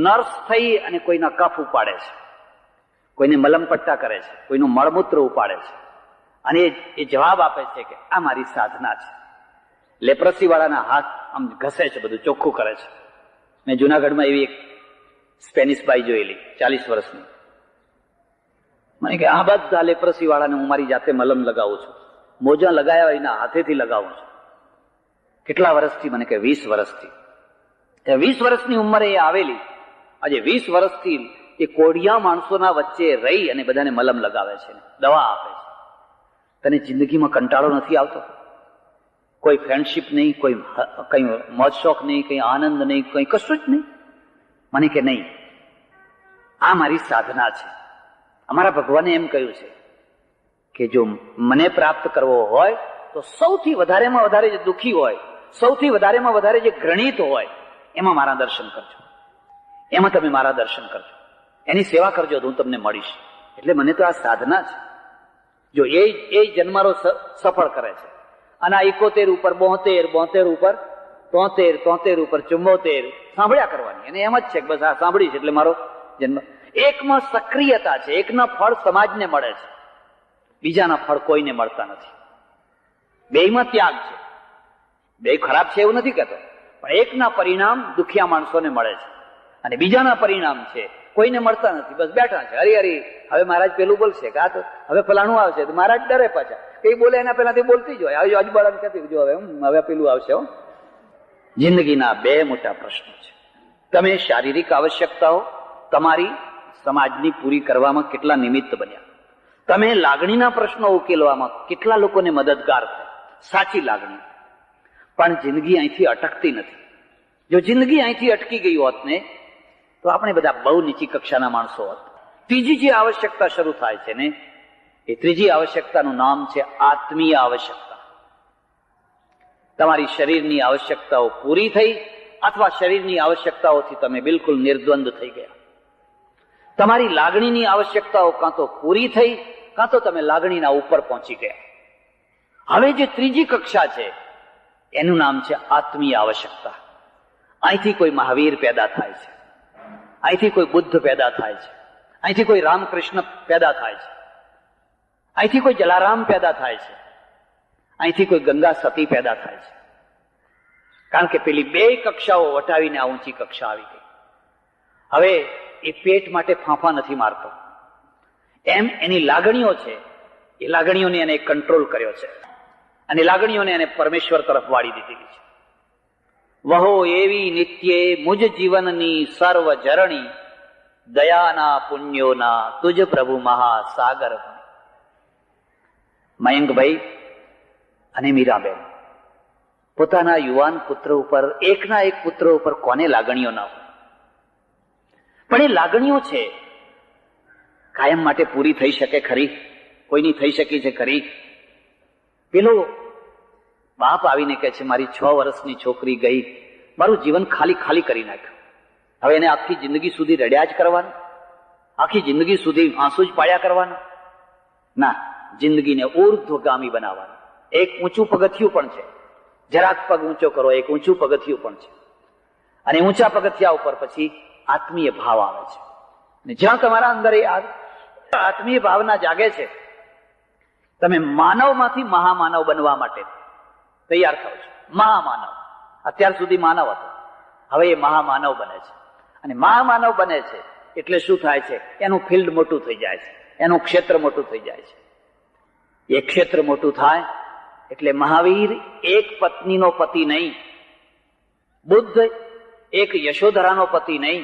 નર્સ થઈ અને કોઈના કફ ઉપાડે છે, કોઈને મલમપટ્ટા કરે છે, કોઈનું મળમૂત્ર ઉપાડે છે, અને એ જવાબ આપે છે કે આ મારી સાધના છે. લેપ્રસી વાળાના હાથ આમ ઘસે છે, બધું ચોખ્ખું કરે છે. મેં જુનાગઢમાં એવી એક સ્પેનિશ બાઈ જોયેલી 40 વર્ષની. મને કે આ બધા લેપ્રસી વાળાને હું મારી જાતે મલમ લગાવું છું, મોજા લગાવ્યા એના હાથેથી લગાવું છું. કેટલા વર્ષથી? મને કે 20 વર્ષથી. 20 વર્ષની ઉંમરે એ આવેલી. આજે 20 વર્ષથી એ કોડિયા માણસોના વચ્ચે રહી અને બધાને મલમ લગાવે છે, દવા આપે છે. તને જિંદગીમાં કંટાળો નથી આવતો? કોઈ ફ્રેન્ડશીપ નહીં, કોઈ કઈ મોજ શોખ નહીં, કઈ આનંદ નહીં, કઈ કશું જ નહીં? મને કે નહીં, આ મારી સાધના છે. અમારા ભગવાને એમ કહ્યું છે કે જો મને પ્રાપ્ત કરવો હોય તો સૌથી વધારેમાં વધારે જે દુઃખી હોય, સૌથી વધારેમાં વધારે જે ઘૃણિત હોય, એમાં મારા દર્શન કરજો, એમાં તમે મારા દર્શન કરજો, એની સેવા કરજો તો હું તમને મળીશ. એટલે મને તો આ સાધના છે. જો એ જન્મારો સફળ કરે છે. અને આ 71 ઉપર 72, 72 ઉપર 73, 73 ઉપર 74 સાંભળ્યા કરવાની. અને એમ જ છે કે બસ આ સાંભળીશ એટલે મારો જન્મ. એકમાં સક્રિયતા છે, એકના ફળ સમાજને મળે છે, બીજાના ફળ કોઈને મળતા નથી. બેયમાં ત્યાગ છે. બે ખરાબ છે એવું નથી કહેતો, પણ એકના પરિણામ દુખિયા માણસોને મળે છે અને બીજાના પરિણામ છે કોઈને મળતા નથી. બસ બેઠા છે, હરી હરી હવે મહારાજ પેલું બોલશે કે આ તો હવે ફલાણું આવશે, તો મહારાજ ડરે પાછા. કઈ બોલે એના પહેલાથી બોલતી જ હોય. આજુબાજુ કહેતી જો હવે પેલું આવશે. જિંદગીના બે મોટા પ્રશ્નો છે. તમે શારીરિક આવશ્યકતાઓ તમારી સમાજની પૂરી કરવામાં કેટલા નિમિત્ત બન્યા? તમે લાગણીના પ્રશ્નો ઉકેલવામાં કેટલા લોકોને મદદગાર થયા? સાચી લાગણી. પણ જિંદગી અહીંથી અટકતી નથી. જો જિંદગી અહીંથી અટકી ગઈ હોત ને તો આપણે બધા બહુ નીચી કક્ષાના માણસો હોત. ત્રીજી જે આવશ્યકતા શરૂ થાય છે ને, એ ત્રીજી આવશ્યકતાનું નામ છે આત્મીય આવશ્યકતા. તમારી શરીરની આવશ્યકતાઓ પૂરી થઈ અથવા શરીરની આવશ્યકતાઓથી તમે બિલકુલ નિર્દ્વંદ થઈ ગયા. તમારી લાગણીની આવશ્યકતાઓ કાં તો પૂરી થઈ કાં તો તમે લાગણીના ઉપર પહોંચી ગયા. હવે જે ત્રીજી કક્ષા છે એનું નામ છે આત્મીય આવશ્યકતા. અહીંથી કોઈ મહાવીર પેદા થાય છે, અહીંથી કોઈ બુદ્ધ પેદા થાય છે, અહીંથી કોઈ રામકૃષ્ણ પેદા થાય છે, અહીંથી કોઈ જલારામ પેદા થાય છે, અહીંથી કોઈ ગંગા સતી પેદા થાય છે. કારણ કે પેલી બે કક્ષાઓ વટાવીને આ ઊંચી કક્ષા આવી ગઈ. હવે એ પેટ માટે ફાંફા નથી મારતો. એમ એની લાગણીઓ છે, એ લાગણીઓને એને કંટ્રોલ કર્યો છે અને લાગણીઓને એને પરમેશ્વર તરફ વાળી દીધી છે. વહો એવી નિત્યે મુજ જીવનની સર્વ જરણી, દયાના પુણ્યોના તુજ પ્રભુ મહાસાગર. મયંકભાઈ અને મીરાબેન પોતાના યુવાન પુત્ર ઉપર, એકના એક પુત્ર ઉપર કોને લાગણીઓ ના હોય? પણ એ લાગણીઓ છે કાયમ માટે પૂરી થઈ શકે ખરી? કોઈની થઈ શકી છે ખરી? પેલો બાપ આવીને કહે છે મારી 6 વર્ષની છોકરી ગઈ, મારું જીવન ખાલી ખાલી કરી નાખ્યું. હવે એને આખી જિંદગી સુધી રડ્યા જ કરવાનું? આખી જિંદગી સુધી આંસુ જ પાડ્યા કરવાના? ના, જિંદગીને ઉર્ધ્વગામી બનાવવાનું. એક ઊંચું પગથિયું પણ છે. જરાક પગ ઊંચો કરો, એક ઊંચું પગથિયું પણ છે. અને ઊંચા પગથિયા ઉપર પછી આત્મીય ભાવ આવે છે. અને જ્યાં તમારા અંદર એ આત્મીય ભાવના જાગે છે, તમે માનવમાંથી મહામાનવ બનવા માટે તૈયાર થાવ છો. મહામાનવ. અત્યાર સુધી માનવ હતો, હવે એ મહામાનવ બને છે. અને મહામાનવ બને છે એટલે શું થાય છે? એનું ફિલ્ડ મોટું થઈ જાય છે, એનું ક્ષેત્ર મોટું થઈ જાય છે. એ ક્ષેત્ર મોટું થાય એટલે મહાવીર એક પત્નીનો પતિ નહીં, બુદ્ધ એક યશોધરાનો પતિ નહીં,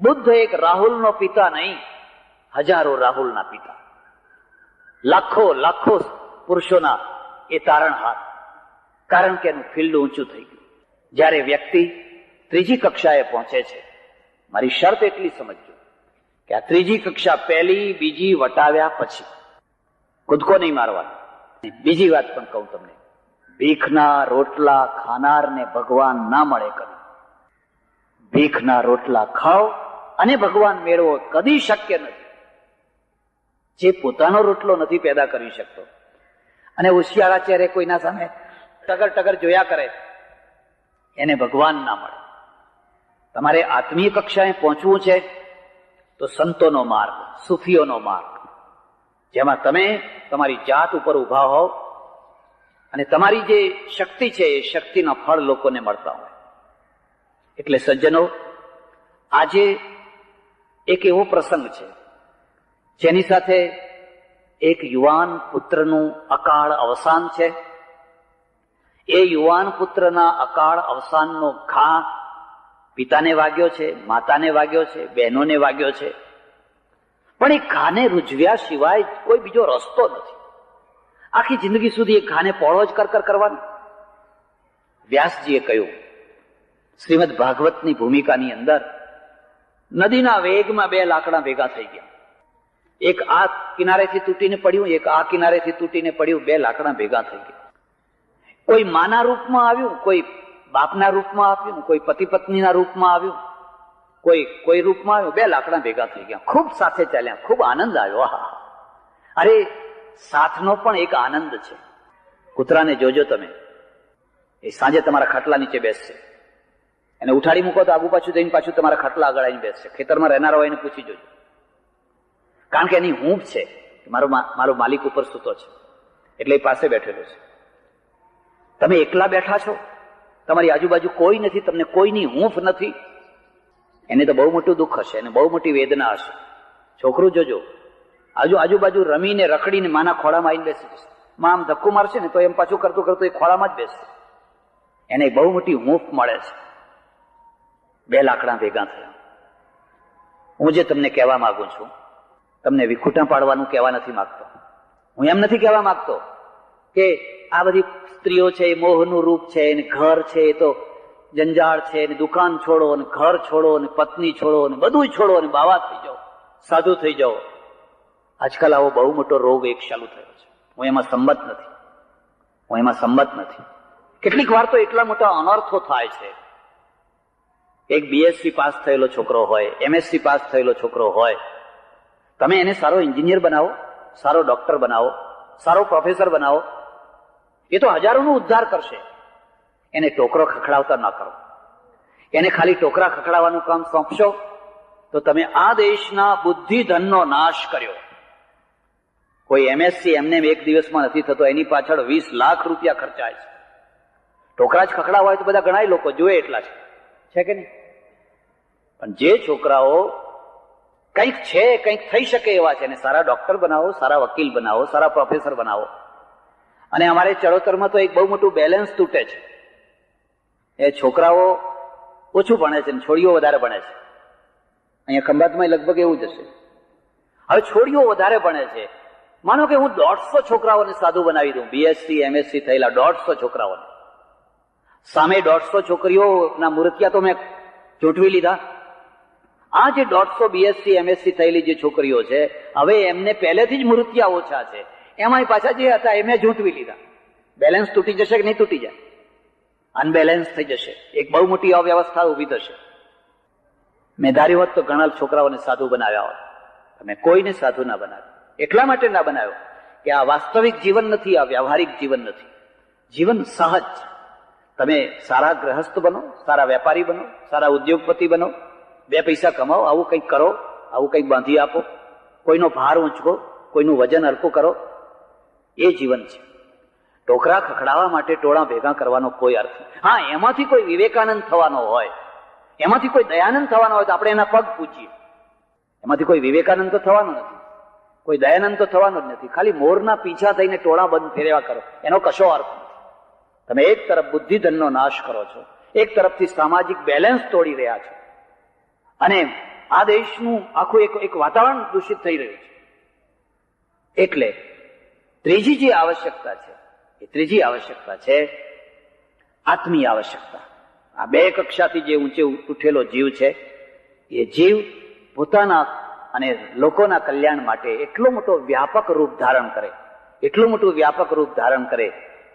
બુદ્ધ એક રાહુલનો પિતા નહીં, હજારો રાહુલના પિતા, લાખો લાખો પુરુષોના એ તારણહાર. કારણ કે એનું ફિલ્ડ ઊંચું થઈ ગયું. જ્યારે વ્યક્તિ ત્રીજી કક્ષાએ પહોંચે છે, મારી શરત એટલી સમજજો કે આ ત્રીજી કક્ષા પહેલી બીજી વટાવ્યા પછી કૂદકો નહીં મારવાનો. બીજી વાત પણ કહું તમને, ભીખના રોટલા ખાનારને ભગવાન ના મળે કદી. ભીખના રોટલા ખાઓ અને ભગવાન મેળવો કદી શક્ય નથી. જે પોતાનો રોટલો નથી પેદા કરી શકતો અને ઉશિયાળા ચહેરે કોઈના સામે ટગર ટગર જોયા કરે, એને ભગવાન ના મળે. તમારે આત્મીય કક્ષાએ પહોંચવું છે તો સંતોનો માર્ગ, સૂફીઓનો માર્ગ, જેમાં તમે તમારી જાત ઉપર ઉભા હોવ અને તમારી જે શક્તિ છે એ શક્તિના ફળ લોકોને મળતા હોય. એટલે સજ્જનો, આજે એક એવો પ્રસંગ છે જેની સાથે એક યુવાન પુત્રનું અકાળ અવસાન છે. એ યુવાન પુત્રના અકાળ અવસાનનો ઘા પિતાને વાગ્યો છે, માતાને વાગ્યો છે, બહેનોને વાગ્યો છે, પણ એ ઘાને રૂજવ્યા સિવાય કોઈ બીજો રસ્તો નથી. આખી જિંદગી સુધી એ ઘાને પોળો જ કર કરવાનો. વ્યાસજીએ કહ્યું, શ્રીમદ ભાગવતની ભૂમિકાની અંદર નદીના વેગમાં બે લાકડા ભેગા થઈ ગયા. એક આ કિનારેથી તૂટીને પડ્યું, એક આ કિનારેથી તૂટીને પડ્યું. બે લાકડા ભેગા થઈ ગયા. કોઈ માના રૂપમાં આવ્યું, કોઈ બાપના રૂપમાં આવ્યું, કોઈ પતિ પત્નીના રૂપમાં આવ્યું, કોઈ રૂપમાં આવ્યું. બે લાકડા ભેગા થઈ ગયા. ખૂબ સાથે ચાલ્યા, ખૂબ આનંદ આવ્યો. અરે સાથનો પણ એક આનંદ છે. કૂતરાને જોજો તમે, એ સાંજે તમારા ખાટલા નીચે બેસશે. એને ઉઠાડી મૂકો તો આગુ પાછું જઈને પાછું તમારા ખાટલા આગળ આવીને બેસશે. ખેતરમાં રહેનારા હોય એને પૂછી જોજો, કારણ કે એની હૂંફ છે કે મારો માલિક ઉપર સૂતો છે, એટલે એ પાસે બેઠેલો છે. તમે એકલા બેઠા છો, તમારી આજુબાજુ કોઈ નથી, તમને કોઈની હૂંફ નથી, એને તો બહુ મોટું દુઃખ હશે, એને બહુ મોટી વેદના હશે. છોકરું જોજો, આજુબાજુ રમીને રખડીને માના ખોળામાં આવીને બેસી જશે. માં આમ ધક્કો મારશે ને તો એમ પાછું કરતું કરતું એ ખોળામાં જ બેસશે. એને બહુ મોટી હૂંફ મળે છે. બે લાકડા ભેગા થયા. હું જે તમને કહેવા માંગુ છું, તમને વિખૂટા પાડવાનું કહેવા નથી માંગતો. હું એમ નથી કહેવા માંગતો કે આ બધી સ્ત્રીઓ છે એ મોહનું રૂપ છે, ને ઘર છે એ તો જંજાળ છે, ને દુકાન છોડો, ને ઘર છોડો, ને પત્ની છોડો, ને બધું છોડો, ને બાવા થઈ જાઓ, સાધુ થઈ જાઓ. આજકાલ આવો બહુ મોટો રોગ એક ચાલુ થયો છે. હું એમાં સંમત નથી. કેટલીક વાર તો એટલા મોટા અનર્થો થાય છે. એક બીએસસી પાસ થયેલો છોકરો હોય, એમએસસી પાસ થયેલો છોકરો હોય, તમે એને સારો એન્જિનિયર બનાવો, સારો ડોક્ટર બનાવો, સારો પ્રોફેસર બનાવો, એ તો હજારોનો ઉદ્ધાર કરશે. એને ટોકરો ખખડાવતા ન કરો. એને ખાલી ટોકરા ખખડાવવાનું કામ સોંપશો તો તમે આ દેશના બુદ્ધિધનનો નાશ કર્યો. કોઈ એમએસસી એમને એક દિવસમાં નથી થતો, એની પાછળ 20 લાખ રૂપિયા ખર્ચાય છે. ટોકરા જ ખખડાવવા હોય તો બધા ઘણા લોકો જોવે એટલા છે કે નહીં? પણ જે છોકરાઓ કંઈક છે, કંઈક થઈ શકે એવા છે, એને સારા ડોક્ટર બનાવો, સારા વકીલ બનાવો, સારા પ્રોફેસર બનાવો. અને અમારે ચડોતરમાં તો એક બહુ મોટું બેલેન્સ તૂટે છે. એ છોકરાઓ ઓછું ભણે છે ને છોડીઓ વધારે ભણે છે. અહીંયા ખંભાતમાં લગભગ એવું જ હશે. હવે છોડીઓ વધારે ભણે છે. માનો કે હું 150 છોકરાઓને સાધુ બનાવી દઉં, બીએસસી એમએસસી થયેલા 150 છોકરાઓને. સામે 150 છોકરીઓના મૂર્તિયા તો મેં ચૂંટવી લીધા. આ જે 150 બીએસસી એમએસસી થયેલી જે છોકરીઓ છે, હવે એમને પહેલેથી જ મૂર્તિયા ઓછા છે. એમાંય પાછા જે હતા એ મેં ચૂંટવી લીધા. બેલેન્સ તૂટી જશે કે નહીં તૂટી જાય? અનબેલેન્સ થઈ જશે. એક બહુ મોટી અવ્યવસ્થા ઉભી થશે. મેં ધાર્યું હોત તો ઘણા છોકરાઓને સાધુ બનાવ્યા હોત. તમે કોઈને સાધુ ના બનાવ્યો. એટલા માટે ના બનાવ્યો કે આ વાસ્તવિક જીવન નથી, આ વ્યવહારિક જીવન નથી. જીવન સહજ. તમે સારા ગ્રહસ્થ બનો, સારા વેપારી બનો, સારા ઉદ્યોગપતિ બનો, 2 પૈસા કમાઓ, આવું કંઈક કરો, આવું કંઈક બાંધી આપો, કોઈનો ભાર ઊંચકો, કોઈનું વજન હલકું કરો. એ જીવન છે. ટોકરા ખખડાવવા માટે ટોળા ભેગા કરવાનો કોઈ અર્થ નથી. હા, એમાંથી કોઈ વિવેકાનંદ થવાનો હોય, એમાંથી કોઈ દયાનંદ થવાનો હોય તો આપણે એના પગ પૂજીએ. એમાંથી કોઈ વિવેકાનંદ તો થવાનો નથી, કોઈ દયાનંદ તો થવાનો જ નથી. ખાલી મોરના પીછા થઈને ટોળા બંધ ફેરવા કરો, એનો કશો અર્થ નથી. તમે એક તરફ બુદ્ધિધનનો નાશ કરો છો, એક તરફથી સામાજિક બેલેન્સ તોડી રહ્યા છો, અને આ દેશનું આખું એક વાતાવરણ દૂષિત થઈ રહ્યું છે. એટલે ત્રીજી જે આવશ્યકતા છે, એ ત્રીજી આવશ્યકતા છે આત્મીય આવશ્યકતા. આ 2 કક્ષાથી જે ઊંચે ઉઠેલો જીવ છે, એ જીવ પોતાના અને લોકોના કલ્યાણ માટે એટલો મોટો વ્યાપક રૂપ ધારણ કરે, એટલું મોટું વ્યાપક રૂપ ધારણ કરે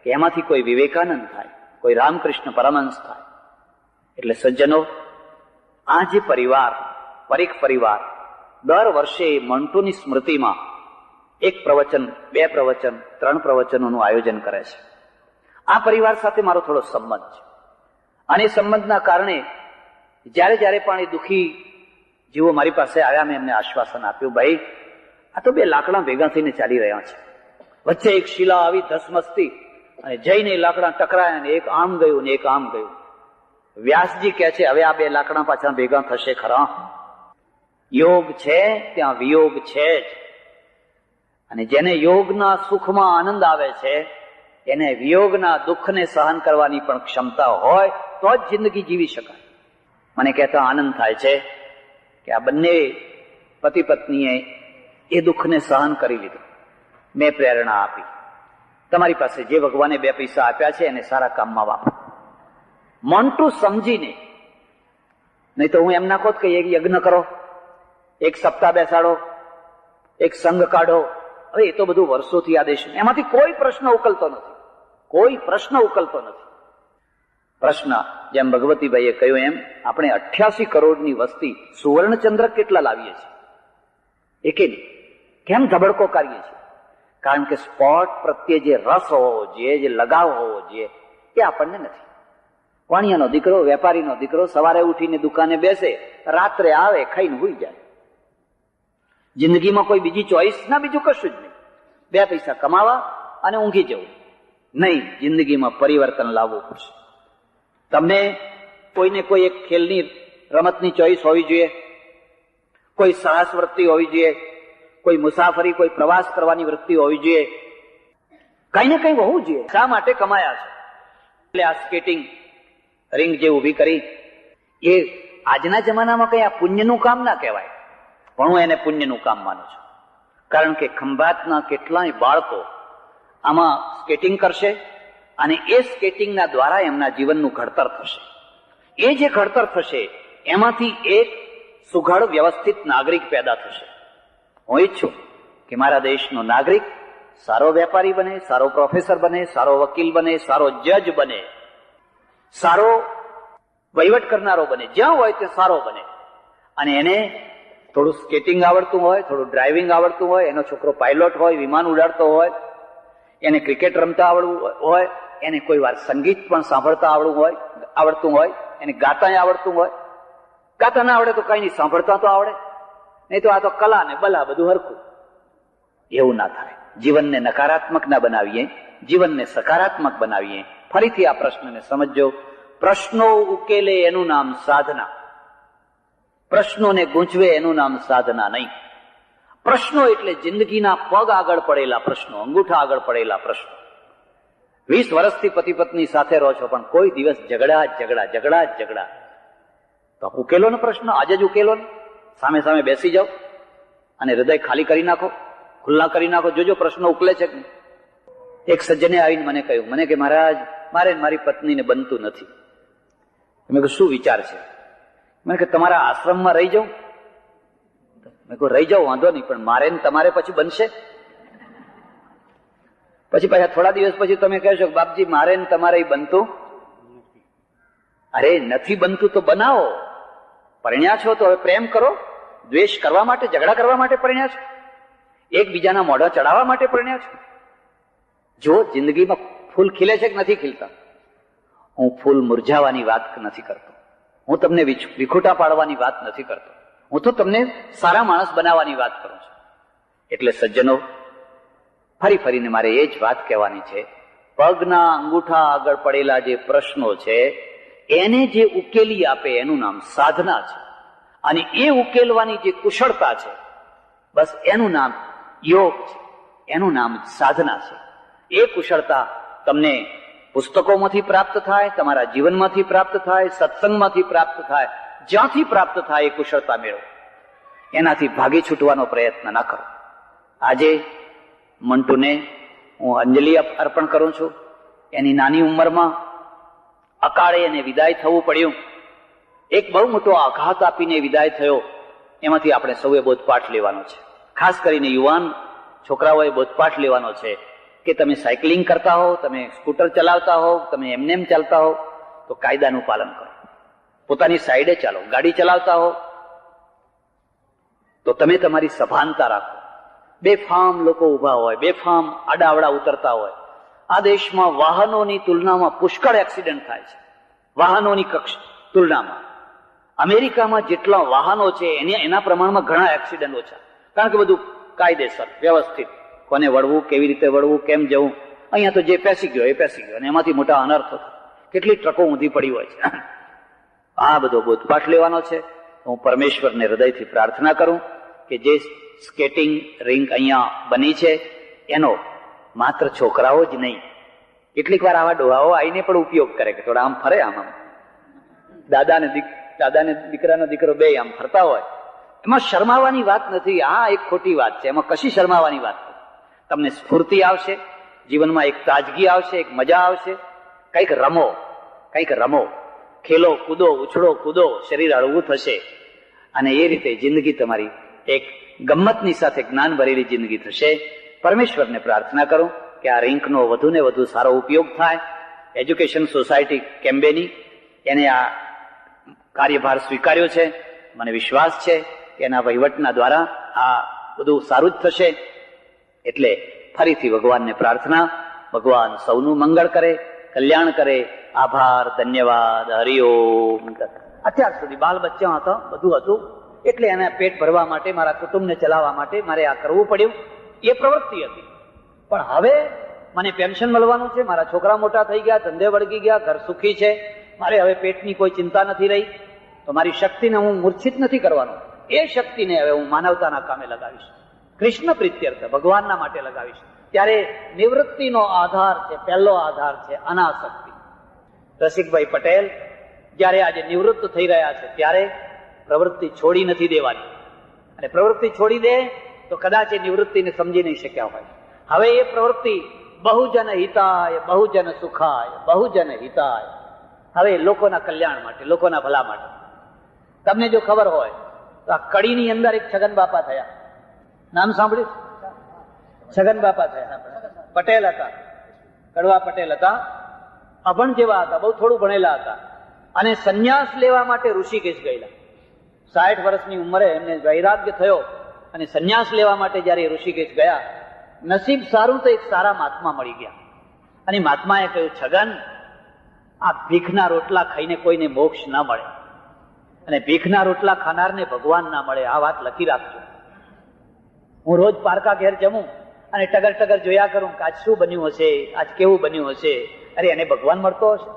કે એમાંથી કોઈ વિવેકાનંદ થાય, કોઈ રામકૃષ્ણ પરમહંસ થાય. એટલે સજ્જનો, આ જે પરિવાર, પરીખ પરિવાર, દર વર્ષે મંટુની સ્મૃતિમાં 1 પ્રવચન, 2 પ્રવચન, 3 પ્રવચનોનું આયોજન કરે છે. આ પરિવાર સાથે મારો થોડો સંબંધ છે, અને સંબંધના કારણે જ્યારે પણ એ દુઃખી જીવો મારી પાસે આવ્યા, મેં એમને આશ્વાસન આપ્યું, ભાઈ આ તો 2 લાકડા ભેગા થઈને ચાલી રહ્યા છે. વચ્ચે એક શિલા આવી ધસમસતી અને જઈને લાકડા ટકરાયા, ને એક આમ ગયું ને એક આમ ગયું. વ્યાસજી કહે છે હવે આ 2 લાકડા પાછા ભેગા થશે ખરા? યોગ છે ત્યાં વિયોગ છે જ. અને જેને યોગના સુખમાં આનંદ આવે છે એને વિયોગના દુઃખને સહન કરવાની પણ ક્ષમતા હોય તો જ જિંદગી જીવી શકાય. મને કહેતા આનંદ થાય છે કે આ બંને પતિ પત્નીએ એ દુઃખને સહન કરી લીધું. મેં પ્રેરણા આપી, તમારી પાસે જે ભગવાને 2 પૈસા આપ્યા છે એને સારા કામમાં વાપરો. મોન્ટું સમજીને, નહીં તો હું એમ ના કહું કે એક યજ્ઞ કરો, એક સપ્તાહ બેસાડો, એક સંઘ કાઢો. હવે એ તો બધું વર્ષોથી આદેશ, એમાંથી કોઈ પ્રશ્ન ઉકલતો નથી, કોઈ પ્રશ્ન ઉકલતો નથી. પ્રશ્ન જેમ ભગવતીભાઈએ કહ્યું એમ આપણે 88 કરોડની વસ્તી સુવર્ણચંદ્રક કેટલા લાવીએ છીએ? એકે નહીં. કેમ ધબડકો કાઢીએ છીએ? કારણ કે સ્પોર્ટ પ્રત્યે જે રસ હોવો જોઈએ, જે લગાવ હોવો જોઈએ, એ આપણને નથી. વાણિયાનો દીકરો, વેપારીનો દીકરો સવારે ઉઠીને દુકાને બેસે, રાત્રે આવે, ખાઈને સૂઈ જાય. જિંદગીમાં કોઈ બીજી ચોઈસ ના, બીજું કશું જ નહીં. 2 પૈસા કમાવા અને ઊંઘી જવું નહીં. જિંદગીમાં પરિવર્તન લાવવું પડશે. તમને કોઈને કોઈ એક ખેલની રમતની ચોઈસ હોવી જોઈએ, કોઈ સાહસ વૃત્તિ હોવી જોઈએ, કોઈ મુસાફરી, કોઈ પ્રવાસ કરવાની વૃત્તિ હોવી જોઈએ, કઈ ને કઈ હોવું જોઈએ. શા માટે કમાયા છે? એટલે આ સ્કેટિંગ રિંગ જે ઊભી કરી એ આજના જમાનામાં કઈ આ પુણ્યનું કામ ના કહેવાય, પણ હું એને પુણ્યનું કામ માનું છું. કારણ કે ખંભાતના કેટલાય બાળકો આમાં સ્કેટિંગ કરશે અને એ સ્કેટિંગના દ્વારા એમના જીવનનું ઘડતર થશે. એ જે ઘડતર થશે એમાંથી એક સુઘડ વ્યવસ્થિત નાગરિક પેદા થશે. હું ઈચ્છું કે મારા દેશનો નાગરિક સારો વેપારી બને, સારો પ્રોફેસર બને, સારો વકીલ બને, સારો જજ બને, સારો વહીવટ કરનારો બને, જ્યાં હોય તે સારો બને. અને એને થોડું સ્કેટિંગ આવડતું હોય, થોડું ડ્રાઇવિંગ આવડતું હોય, એનો છોકરો પાયલોટ હોય, વિમાન ઉડાડતો હોય, એને ક્રિકેટ રમતા આવડવું હોય, એને કોઈ વાર સંગીત પણ સાંભળતા આવડતું હોય, એને ગાતા આવડતું હોય. ગાતા ના આવડે તો કઈ નહીં, સાંભળતા તો આવડે. નહીં તો આ તો કલા ને બલા બધું હરખું. એવું ના થાય. જીવનને નકારાત્મક ના બનાવીએ, જીવનને સકારાત્મક બનાવીએ. ફરીથી આ પ્રશ્નને સમજજો. પ્રશ્નો ઉકેલે એનું નામ સાધના, પ્રશ્નોને ગૂંચવે એનું નામ સાધના નહીં. પ્રશ્નો એટલે જિંદગીના પગ આગળ પડેલા પ્રશ્નો, અંગૂઠા આગળ પડેલા પ્રશ્નો. 20 વર્ષથી પતિ પત્ની સાથે રહો છો પણ કોઈ દિવસ ઝઘડા. તો ઉકેલો ને પ્રશ્ન, આજે જ ઉકેલો ને. સામે સામે બેસી જાઓ અને હૃદય ખાલી કરી નાખો, ખુલ્લા કરી નાખો, જોજો પ્રશ્નો ઉકલે છે. એક સજ્જને આવીને મને કહ્યું, મને કે મહારાજ મારે મારી પત્નીને બનતું નથી. મેં કહ્યું શું વિચાર છે? મેં કે તમારા આશ્રમમાં રહી જાઉં. મેં કહ્યું રહી જાઉં, વાંધો નહીં, પણ મારે તમારે પછી બનશે? પછી પાછા થોડા દિવસ પછી તમે કહેશો બાપજી મારે તમારે બનતું. અરે નથી બનતું તો બનાવો. પરણ્યા છો તો હવે પ્રેમ કરો. દ્વેષ કરવા માટે, ઝઘડા કરવા માટે પરણ્યા છો? એકબીજાના મોઢા ચડાવવા માટે પરણ્યા છો? જો જિંદગીમાં ફૂલ ખીલે છે કે નથી ખીલતા? હું ફૂલ મુરઝાવાની વાત નથી કરતો, હું તમને વિખૂટા પાડવાની વાત નથી કરતો, હું તો તમને સારા માણસ બનાવવાની વાત કરું છું. એટલે સજ્જનો, ફરીને મારે એ જ વાત કહેવાની છે. પગના અંગૂઠા આગળ પડેલા જે પ્રશ્નો છે એને જે ઉકેલી આપે એનું નામ સાધના છે. અને એ ઉકેલવાની જે કુશળતા છે બસ એનું નામ યોગ છે, એનું નામ સાધના છે. એ કુશળતા તમને પુસ્તકોમાંથી પ્રાપ્ત થાય, તમારા જીવનમાંથી પ્રાપ્ત થાય, સત્સંગમાંથી પ્રાપ્ત થાય, જ્યાંથી પ્રાપ્ત થાય એ કુશળતા મેળવો. એનાથી ભાગી છૂટવાનો પ્રયત્ન ના કરો. આજે મંટુને હું અંજલિ અર્પણ કરું છું. એની નાની ઉંમરમાં અકાળે એને વિદાય થવું પડ્યું. એક બહુ મોટો આઘાત આપીને વિદાય થયો. એમાંથી આપણે સૌએ બોધપાઠ લેવાનો છે. ખાસ કરીને યુવાન છોકરાઓએ બોધપાઠ લેવાનો છે કે તમે સાયકલિંગ કરતા હો, તમે સ્કૂટર ચલાવતા હો, તમે એમને ચાલતા હો તો કાયદાનું પાલન કરો. પોતાની સાઈડે ચાલો. ગાડી ચલાવતા હો તો તમે તમારી સભાનતા રાખો. બેફામ લોકો ઉભા હોય, બેફામ આડાવડા ઉતરતા હોય. આ દેશમાં વાહનોની તુલનામાં પુષ્કળ એક્સિડન્ટ થાય છે, વાહનોની તુલનામાં. અમેરિકામાં જેટલા વાહનો છે એના પ્રમાણમાં ઘણા એક્સિડન્ટ ઓછા. કારણ કે બધું કાયદેસર, વ્યવસ્થિત, કોને વળવું, કેવી રીતે વળવું, કેમ જવું. અહીંયા તો જે પેસી ગયો એ પેસી ગયો અને એમાંથી મોટા અનર્થો થાય. કેટલી ટ્રકો ઊંધી પડી હોય છે. આ બધો બોધપાઠ લેવાનો છે. હું પરમેશ્વરને હૃદયથી પ્રાર્થના કરું કે જે સ્કેટિંગ રિંક અહીંયા બની છે એનો માત્ર છોકરાઓ જ નહીં, કેટલીક વાર આવા ડોહાઓ આવીને પણ ઉપયોગ કરે કે થોડા આમ ફરે, આમ દાદાને દીકરાનો દીકરો બે આમ ફરતા હોય. એમાં શરમાવાની વાત નથી. આ એક ખોટી વાત છે. એમાં કશી શરમાવાની વાત નથી. તમને સ્ફૂર્તિ આવશે, જીવનમાં એક તાજગી આવશે, એક મજા આવશે. કંઈક રમો, ખેલો કૂદો, ઉછળો કૂદો, શરીર હળવું થશે અને એ રીતે જિંદગી તમારી એક ગમ્મતની સાથે જ્ઞાન ભરેલી જિંદગી થશે. પરમેશ્વરને પ્રાર્થના કરું કે આ રિંકનો વધુ ને વધુ સારો ઉપયોગ થાય. એજ્યુકેશન સોસાયટી કેમ્બેની એને આ કાર્યભાર સ્વીકાર્યો છે. મને વિશ્વાસ છે કે એના વહીવટના દ્વારા આ બધું સારું જ થશે. એટલે ફરીથી ભગવાનને પ્રાર્થના, ભગવાન સૌનું મંગળ કરે, કલ્યાણ કરે. આભાર, ધન્યવાદ, હરિઓમ. અત્યાર સુધી બાલ બચ્ચા હતા, બધું હતું, એટલે એને પેટ ભરવા માટે, મારા કુટુંબને ચલાવવા માટે મારે આ કરવું પડ્યું. એ પ્રવૃત્તિ હતી. પણ હવે મને પેન્શન મળવાનું છે, મારા છોકરા મોટા થઈ ગયા, ધંધે વળગી ગયા, ઘર સુખી છે, મારે હવે પેટની કોઈ ચિંતા નથી રહી, તો મારી શક્તિને હું મૂર્છિત નથી કરવાનો. એ શક્તિને હવે હું માનવતાના કામે લગાવીશ, કૃષ્ણ પ્રીત્યર્થ ભગવાનના માટે લગાવીશ. ત્યારે નિવૃત્તિનો આધાર છે, પહેલો આધાર છે અનાસક્તિ. રસિકભાઈ પટેલ જયારે આજે નિવૃત્ત થઈ રહ્યા છે ત્યારે પ્રવૃત્તિ છોડી નથી દેવાની. અને પ્રવૃત્તિ છોડી દે તો કદાચ એ નિવૃત્તિને સમજી નહીં શક્યા હોય. હવે એ પ્રવૃત્તિ બહુજન હિતાય, બહુજન સુખાય, બહુજન હિતાય, હવે લોકોના કલ્યાણ માટે, લોકોના ભલા માટે. તમને જો ખબર હોય તો આ કડીની અંદર એક છગન બાપા થયા. નામ સાંભળ્યું? છગન બાપા થયા. પટેલ હતા, કડવા પટેલ હતા, અભણ જેવા હતા, બહુ થોડું ભણેલા હતા, અને સંન્યાસ લેવા માટે ઋષિકેશ ગયેલા. 60 વર્ષની ઉંમરે એમને વૈરાગ્ય થયો અને સંન્યાસ લેવા માટે જયારે ઋષિકેશ ગયા, નસીબ સારું તો એક સારા મહાત્મા મળી ગયા. અને મહાત્માએ કહ્યું, છગન, આ ભીખના રોટલા ખાઈને કોઈને મોક્ષ ના મળે, અને ભીખના રોટલા ખાનારને ભગવાન ના મળે. આ વાત લખી રાખજો. હું રોજ પારકા ઘેર જમું અને ટગર ટગર જોયા કરું કે આજ શું બન્યું હશે, આજ કેવું બન્યું હશે. અરે એને ભગવાન મળતો હશે?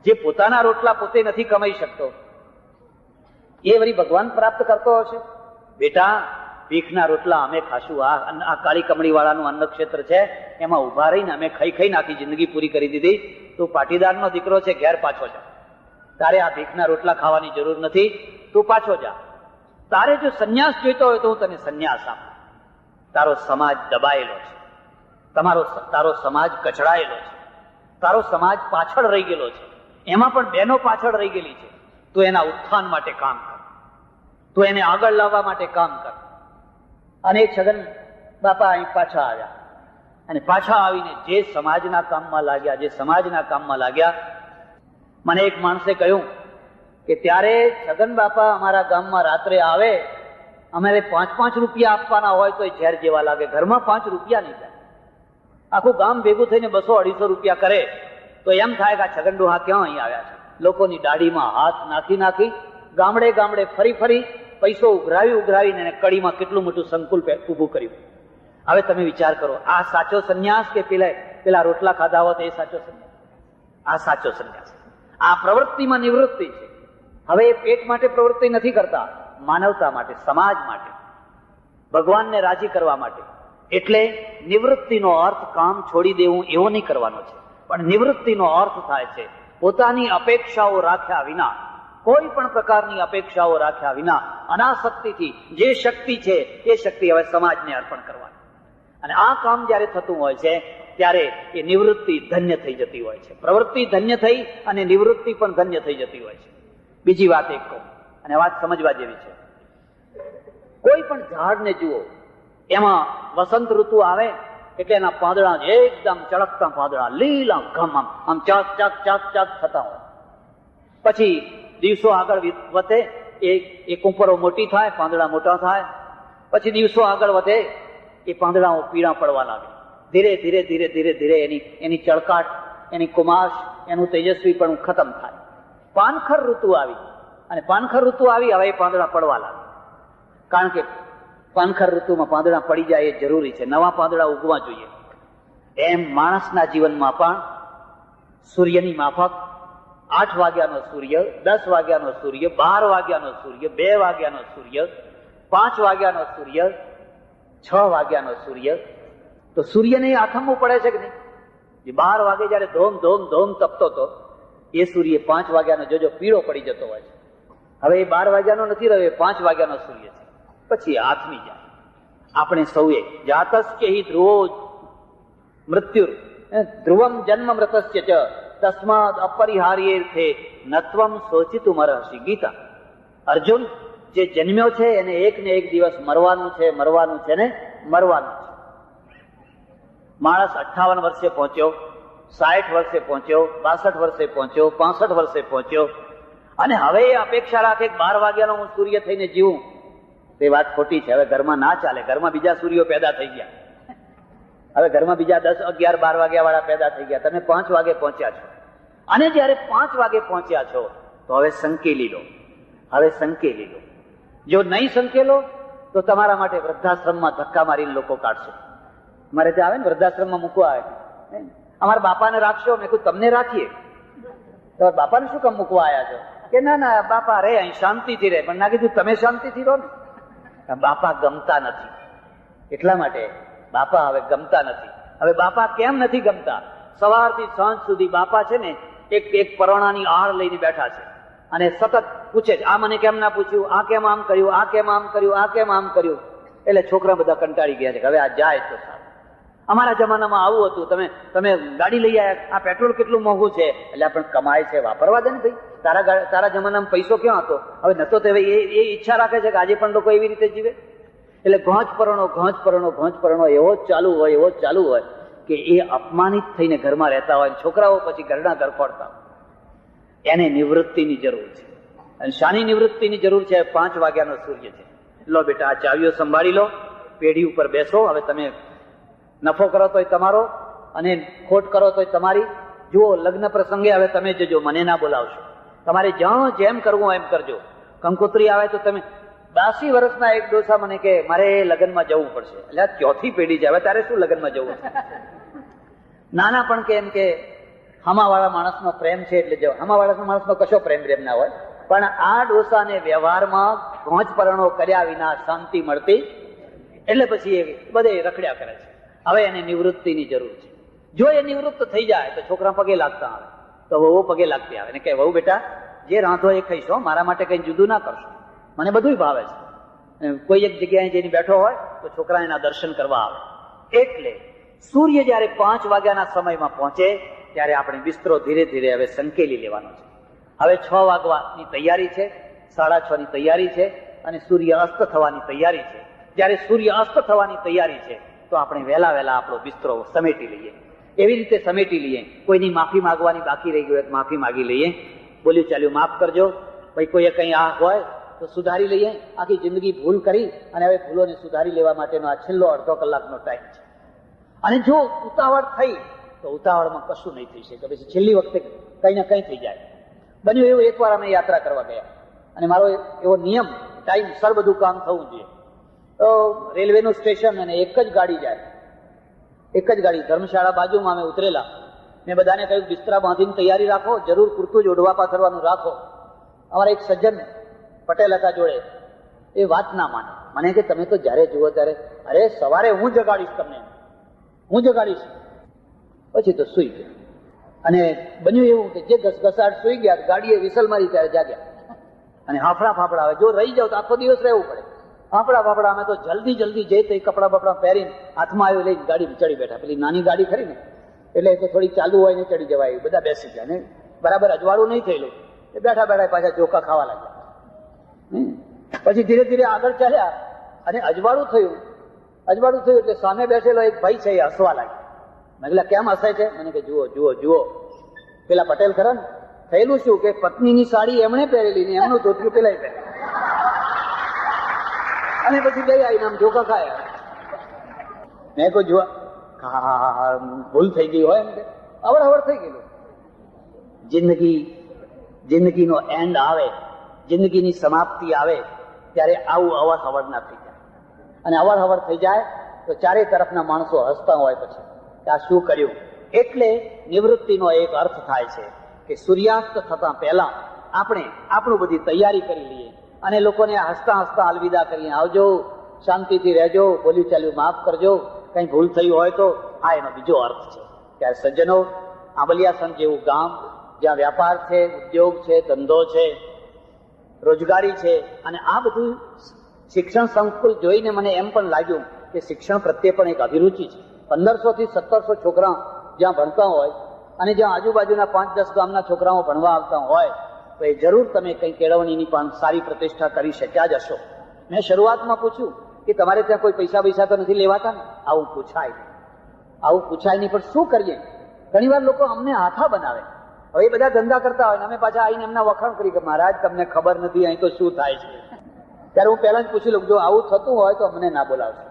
જે પોતાના રોટલા પોતે નથી કમાઈ શકતો એ વળી ભગવાન પ્રાપ્ત કરતો હશે? બેટા, ભીખના રોટલા અમે ખાશું. આ કાળી કમળી વાળાનું અન્ન ક્ષેત્ર છે, એમાં ઉભા રહીને અમે ખાઈ ખાઈને આખી જિંદગી પૂરી કરી દીધી. તું પાટીદારનો દીકરો છે, ઘેર પાછો જા. તારે આ ભીખના રોટલા ખાવાની જરૂર નથી, તું પાછો જા. તારે જો સંન્યાસ જોઈતો હોય તો હું તને સંન્યાસ આપું. તારો સમાજ દબાયેલો છે, તારો સમાજ કચડાયેલો છે, તારો સમાજ પાછળ રહી ગયેલો છે, એમાં પણ બહેનો પાછળ રહી ગયેલી છે. તું એના ઉત્થાન માટે કામ કર, તું એને આગળ લાવવા માટે કામ કર. અને છગન બાપા અહીં પાછા આવ્યા, અને પાછા આવીને જે સમાજના કામમાં લાગ્યા, મને એક માણસે કહ્યું કે ત્યારે છગન બાપા અમારા ગામમાં રાત્રે આવે, અમારે 5-5 રૂપિયા આપવાના હોય તો ઝેર જેવા લાગે. ઘરમાં 5 રૂપિયા નહીં થાય, આખું ગામ ભેગું થઈને 200-250 રૂપિયા કરે તો એમ થાય કે આ છગન ડોહા ક્યાં અહીં આવ્યા છે. લોકોની દાઢીમાં હાથ નાખી ગામડે ગામડે ફરી પૈસો ઉઘરાવીને એને કડીમાં કેટલું મોટું સંકુલ ઉભું કર્યું. હવે તમે વિચાર કરો, આ સાચો સંન્યાસ કે પેલા રોટલા ખાધા હોત એ સાચો સંન્યાસ? આ સાચો સંન્યાસ. આ પ્રવૃત્તિમાં નિવૃત્તિ છે. હવે એ પેટ માટે પ્રવૃત્તિ નથી કરતા, માનવતા માટે, સમાજ માટે, ભગવાનને રાજી કરવા માટે. એટલે નિવૃત્તિનો અર્થ કામ છોડી દેવું એવો નહીં કરવાનો છે, પણ નિવૃત્તિનો અર્થ થાય છે પોતાની અપેક્ષાઓ રાખ્યા વિના, કોઈ પણ પ્રકારની અપેક્ષાઓ રાખ્યા વિના અનાસક્તિથી જે શક્તિ છે એ શક્તિ હવે સમાજને અર્પણ કરવાની. અને આ કામ જયારે થતું હોય છે ત્યારે એ નિવૃત્તિ ધન્ય થઈ જતી હોય છે. પ્રવૃત્તિ ધન્ય થઈ અને નિવૃત્તિ પણ ધન્ય થઈ જતી હોય છે. બીજી વાત એક કહું, અને વાત સમજવા જેવી છે. કોઈ પણ ઝાડને જુઓ, એમાં વસંત ઋતુ આવે એટલે એના પાંદડા એકદમ ચળકતા પાંદડા, લીલા ઘમ, આમ ચાક ચાક ચાક ચાક થતા હોય. પછી દિવસો આગળ વધે, એ કુંપરો મોટી થાય, પાંદડા મોટા થાય. પછી દિવસો આગળ વધે, એ પાંદડાઓ પીળા પડવા લાગે. ધીરે ધીરે ધીરે ધીરે ધીરે એની ચળકાટ, એની કુમાશ, એનું તેજસ્વી પણ ખતમ થાય. પાનખર ઋતુ આવી, અને પાનખર ઋતુ આવી, હવે એ પાંદડા પડવા લાગે. કારણ કે પાનખર ઋતુમાં પાંદડા પડી જાય એ જરૂરી છે, નવા પાંદડા ઉગવા જોઈએ. એમ માણસના જીવનમાં પણ સૂર્યની માફક 8 વાગ્યાનો સૂર્ય, 10 વાગ્યાનો સૂર્ય, 12 વાગ્યાનો સૂર્ય, 2 વાગ્યાનો સૂર્ય, 5 વાગ્યાનો સૂર્ય, 6 વાગ્યાનો સૂર્ય. તો સૂર્યને આથમવું પડે છે કે નહીં? જે 12 વાગે જયારે ધોમ ધોમ ધોમ તપતો હતો એ સૂર્ય 5 વાગ્યાનો જોજો પીળો પડી જતો હોય છે. હવે એ 12 વાગ્યાનો નથી રહ્યો, 5 વાગ્યાનો સૂર્ય છે. પછી આથમી જાય. આપણે સૌએ જાતસ્ય હિ ધ્રુવો મૃત્યુ ધ્રુવમ જન્મ મૃતસ્ય ચ તસ્માદ અપરિહાર્યેર્થે નત્વમ શોચિતું અર્હસી. ગીતા. અર્જુન, જે જન્મ્યો છે એને એક ને એક દિવસ મરવાનું છે, મરવાનું છે ને મરવાનું છે. માણસ 58 વર્ષે પહોંચ્યો, 60 વર્ષે પહોંચ્યો, 62 વર્ષે પહોંચ્યો, 65 વર્ષે પહોંચ્યો, અને હવે એ અપેક્ષા રાખે કે 12 વાગ્યાનો હું સૂર્ય થઈને જીવું. તે વાત ખોટી છે. હવે ઘરમાં ના ચાલે. ઘરમાં બીજા સૂર્યો પેદા થઈ ગયા. હવે ઘરમાં બીજા 10, 11, 12 વાગ્યા વાળા પેદા થઈ ગયા. તમે 5 વાગે પહોંચ્યા છો, અને જયારે 5 વાગે પહોંચ્યા છો તો હવે સંકેલી લો. હવે સંકેલી લો. જો નહીં સંકેલો તો તમારા માટે વૃદ્ધાશ્રમમાં ધક્કા મારીને લોકો કાઢશે. મારે ત્યાં આવે ને વૃદ્ધાશ્રમમાં મૂકવા આવે, અમારા બાપાને રાખશો? મેં કહ્યું તમને રાખીએ. તમારા બાપાને શું કામ મૂકવા આવ્યા છો? કે ના ના બાપા રે, અહીં શાંતિથી રહે. પણ ના કીધું તમે શાંતિથી રહો ને. બાપા ગમતા નથી, એટલા માટે બાપા હવે ગમતા નથી. હવે બાપા કેમ નથી ગમતા? સવારથી સાંજ સુધી બાપા છે ને એક પરોણાની આડ લઈને બેઠા છે અને સતત પૂછે છે, આ મને કેમ ના પૂછ્યું, આ કેમ આમ કર્યું, આ કેમ આમ કર્યું, આ કેમ આમ કર્યું. એટલે છોકરા બધા કંટાળી ગયા છે કે હવે આ જાય તો સારું. અમારા જમાનામાં આવું હતું, તમે ગાડી લઈ આવ્યા, આ પેટ્રોલ કેટલું મોંઘું છે. એટલે પણ કમાય છે, વાપરવા દે ને ભાઈ. તારા જમાનામાં પૈસો ક્યાં હતો? હવે નતો તો એ ઈચ્છા રાખે છે કે આજે પણ લોકો એવી રીતે જીવે. એટલે ઘોંચ પરણો એવો જ ચાલુ હોય કે એ અપમાનિત થઈને ઘરમાં રહેતા હોય. છોકરાઓ પછી ઘરના ઘર ફોડતા. એને નિવૃત્તિની જરૂર છે. અને શાની નિવૃત્તિની જરૂર છે? 5 વાગ્યાનો સૂર્ય છે. લો બેટા, આ ચાવીઓ સંભાળી લો, પેઢી ઉપર બેસો. હવે તમે નફો કરો તોય તમારો અને ખોટ કરો તોય તમારી. જુઓ, લગ્ન પ્રસંગે હવે તમે જજો, મને ના બોલાવશો. તમારે જ્યાં જેમ કરવું એમ કરજો. કંકોત્રી આવે તો તમે 82 વર્ષના એક ડોસા મને કે મારે લગ્નમાં જવું પડશે. એટલે આ 4થી પેઢી છે, હવે તારે શું લગ્નમાં જવું છે? નાના પણ કે એમ કે હમાવાળા માણસનો પ્રેમ છે એટલે જવા. હમાવાળા માણસનો કશો પ્રેમ ના હોય, પણ આ ડોસાને વ્યવહારમાં ઘોંચ પરણો કર્યા વિના શાંતિ મળતી. એટલે પછી એ બધે રખડ્યા કરે છે. હવે એને નિવૃત્તિની જરૂર છે. જો એ નિવૃત્ત થઈ જાય તો છોકરા પગે લાગતા આવે, તો વહુ પગે લાગતી આવે ને કે વહુ બેટા જે રાંધો એ ખાઈશો, મારા માટે કઈ જુદું ના કરશો, મને બધું ભાવે છે. કોઈ એક જગ્યાએ જઈને બેઠો હોય તો છોકરા એના દર્શન કરવા આવે. એટલે સૂર્ય જયારે 5 વાગ્યાના સમયમાં પહોંચે ત્યારે આપણે બિસ્તરો ધીરે ધીરે હવે સંકેલી લેવાનો છે. હવે 6 વાગવાની તૈયારી છે, 6:30 ની તૈયારી છે, અને સૂર્ય અસ્ત થવાની તૈયારી છે. જયારે સૂર્ય અસ્ત થવાની તૈયારી છે તો આપણે વહેલા આપણો બિસ્તરો સમેટી લઈએ. એવી રીતે સમેટી લઈએ. કોઈની માફી માંગવાની બાકી રહી ગઈ હોય તો માફી માંગી લઈએ. બોલ્યું ચાલ્યું માફ કરજો. ભાઈ કોઈએ કઈ આ હોય તો સુધારી લઈએ. આખી જિંદગી ભૂલ કરી અને હવે ભૂલોને સુધારી લેવા માટેનો આ છેલ્લો અડધો કલાકનો ટાઈમ છે. અને જો ઉતાવળ થઈ તો ઉતાવળમાં કશું નહીં થઈ શકે. પછી છેલ્લી વખતે કઈ ને કઈ થઈ જાય. બન્યું એવું, એકવાર અમે યાત્રા કરવા ગયા અને મારો એવો નિયમ, ટાઈમ સર બધું કામ થવું જોઈએ. તો રેલવેનું સ્ટેશન અને એક જ ગાડી જાય, એક જ ગાડી. ધર્મશાળા બાજુમાં અમે ઉતરેલા. મેં બધાને કહ્યું બિસ્તરા બાંધીને તૈયારી રાખો, જરૂર પૂરતું જ ઓઢવા પાથરવાનું રાખો. અમારા એક સજ્જન પટેલ હતા જોડે, એ વાત ના માને. મને કે તમે તો જયારે જુઓ ત્યારે, અરે સવારે હું જગાડીશ તમને, હું જગાડીશ. પછી તો સુઈ ગયા. અને બન્યું એવું કે જે ઘસઘસાટ સુઈ ગયા, ગાડીએ વિસલ મારી ત્યારે જાગ્યા અને હાફડા ફાફડા. હવે જો રહી જાવ તો આખો દિવસ રહેવું પડે. હાફડા ફાફડા. અમે તો જલ્દી જઈ તો કપડા બપડા પહેરીને હાથમાં આવ્યું લઈને ગાડી ચડી બેઠા. પેલી નાની ગાડી ખરી ને એટલે તો થોડી ચાલુ હોય ને ચડી જવાય. બધા બેસી ગયા ને બરાબર અજવાળું નહીં થયેલું. બેઠા પાછા ચોખા ખાવા લાગ્યા. પછી ધીરે ધીરે આગળ ચાલ્યા અને અજવાળું થયું એટલે સામે બેઠેલો એક ભાઈ છે એ હસવા લાગ્યો. મેં કીધું કેમ હસે છે? મને કે જુઓ પેલા પટેલ ખરા ને, થયેલું શું કે પત્નીની સાડી એમણે પહેરેલી ને એમનું ધોતિયું પેલા પહેરેલું. અને પછી બે આવીને આમ ધોકા ખાયા. મેં કહું જુઓ ભૂલ થઈ ગઈ હોય એમ કે અવડ થઈ ગયેલું. જિંદગીનો એન્ડ આવે, જિંદગીની સમાપ્તિ આવે ત્યારે આવું અવર ના થઈ જાય. અને અવર થઈ જાય તો ચારે તરફના માણસો હસતા હોય પછી આ શું કર્યું. એટલે નિવૃત્તિનો એક અર્થ થાય છે કે સૂર્યાસ્ત થતા પહેલા આપણે આપણું બધી તૈયારી કરી લઈએ અને લોકોને હસતા હસતા અલવિદા કરીએ, આવજો, શાંતિથી રહેજો, બોલી ચાલ્યું માફ કરજો, કઈ ભૂલ થઈ હોય તો. આ એનો બીજો અર્થ છે. ત્યારે સજ્જનો, આંબલિયાસણ જેવું ગામ જ્યાં વ્યાપાર છે, ઉદ્યોગ છે, ધંધો છે, રોજગારી છે, અને આ બધું શિક્ષણ સંકુલ જોઈને મને એમ પણ લાગ્યું કે શિક્ષણ પ્રત્યે પણ એક અભિરુચિ છે. 1500 થી 1700 છોકરા જ્યાં ભણતા હોય અને જ્યાં આજુબાજુના 5-10 ગામના છોકરાઓ ભણવા આવતા હોય તો એ જરૂર તમે કંઈ કેળવણીની પણ સારી પ્રતિષ્ઠા કરી શક્યા જ હશો. મેં શરૂઆતમાં પૂછ્યું કે તમારે ત્યાં કોઈ પૈસા તો નથી લેવાતા ને? આવું પૂછાય નહીં, પણ શું કરીએ? ઘણી વાર લોકો અમને હાથા બનાવે. હવે એ બધા ધંધા કરતા હોય ને અમે પાછા આવીને એમના વખાણ કરી કે મહારાજ તમને ખબર નથી અહીં તો શું થાય છે. ત્યારે હું પહેલા જ પૂછી લઉં, જો આવું થતું હોય તો અમને ના બોલાવશે.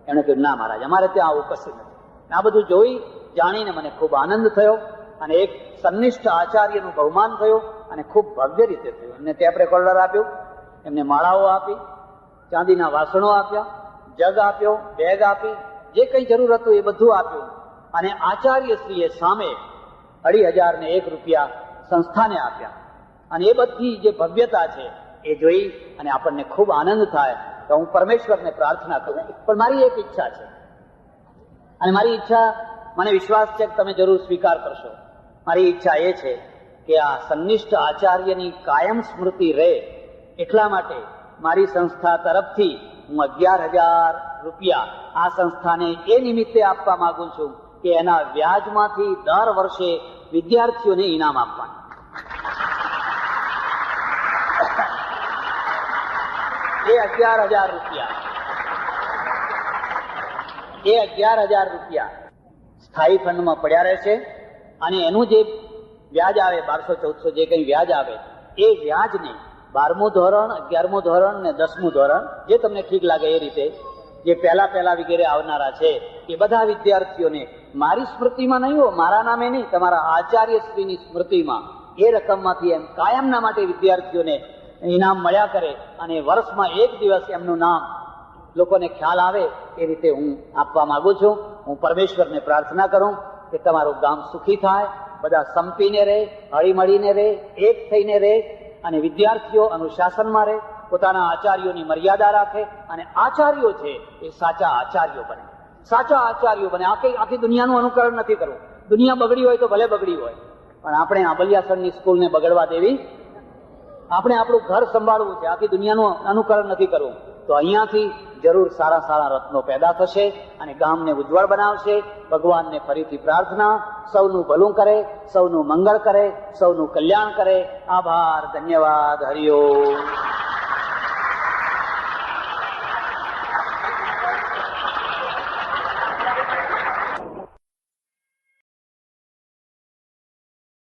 એમણે કહ્યું, ના મહારાજ, અમારે ત્યાં આવું કશું નથી. આ બધું જોઈ જાણીને મને ખૂબ આનંદ થયો અને એક સન્નિષ્ઠ આચાર્યનું બહુમાન થયું અને ખૂબ ભવ્ય રીતે થયું. એમને ટેપ રેકોર્ડર આપ્યું, એમને માળાઓ આપી, ચાંદીના વાસણો આપ્યા, જગ આપ્યો, બેગ આપી, જે કંઈ જરૂર હતું એ બધું આપ્યું. અને આચાર્યશ્રીએ સામે 2501 રૂપિયા સંસ્થાને આપ્યા. અને એ બધી જે ભવ્યતા છે એ જોઈ અને આપણને ખૂબ આનંદ થાય તો હું પરમેશ્વરને પ્રાર્થના કરું. પણ મારી એક ઈચ્છા છે અને મારી ઈચ્છા, મને વિશ્વાસ છે કે તમે જરૂર સ્વીકાર કરશો. મારી ઈચ્છા એ છે કે આ સન્નિષ્ઠ આચાર્યની કાયમ સ્મૃતિ રહે એટલા માટે મારી સંસ્થા તરફથી હું 11,000 રૂપિયા આ સંસ્થાને એ નિમિત્તે આપવા માંગુ છું કે એના વ્યાજમાંથી દર વર્ષે વિદ્યાર્થીઓને ઇનામ આપવાનું. એ 11,000 રૂપિયા સ્થાયી ફંડમાં પડ્યા રહેશે અને એનું જે વ્યાજ આવે 1200-1400 જે કંઈ વ્યાજ આવે એ વ્યાજને 12મું ધોરણ, 11મું ધોરણ ને 10મું ધોરણ, જે તમને ઠીક લાગે એ રીતે, જે પહેલા વગેરે આવનારા છે એ બધા વિદ્યાર્થીઓને મારી સ્મૃતિમાં નહીં હો, મારા નામે નહીં, તમારા આચાર્યશ્રીની સ્મૃતિમાં એ રકમમાંથી એમ કાયમના માટે વિદ્યાર્થીઓને ઇનામ મળ્યા કરે અને વર્ષમાં એક દિવસ એમનું નામ લોકોને ખ્યાલ આવે એ રીતે હું આપવા માંગુ છું. હું પરમેશ્વરને પ્રાર્થના કરું કે તમારું ગામ સુખી થાય, બધા સંપીને રહે, હળીમળીને રહે, એક થઈને રહે અને વિદ્યાર્થીઓ અનુશાસનમાં રહે, પોતાના આચાર્યોની મર્યાદા રાખે અને આચાર્યો છે એ સાચા આચાર્યો બને. સાચા આચાર્યો બને. આખી દુનિયાનું અનુકરણ નથી કરવું. દુનિયા બગડી હોય તો ભલે બગડી હોય, પણ આપણે આંબલિયાસણની સ્કૂલને બગડવા દેવી, આપણે આપણું ઘર સંભાળવું છે, આખી દુનિયાનું અનુકરણ નથી કરવું. તો અહીંયાથી જરૂર સારા રત્નો પેદા થશે અને ગામને ઉજ્જવળ બનાવશે. ભગવાનને ફરીથી પ્રાર્થના, સૌનું ભલું કરે, સૌનું મંગળ કરે, સૌનું કલ્યાણ કરે. આભાર, ધન્યવાદ, હરિઓમ.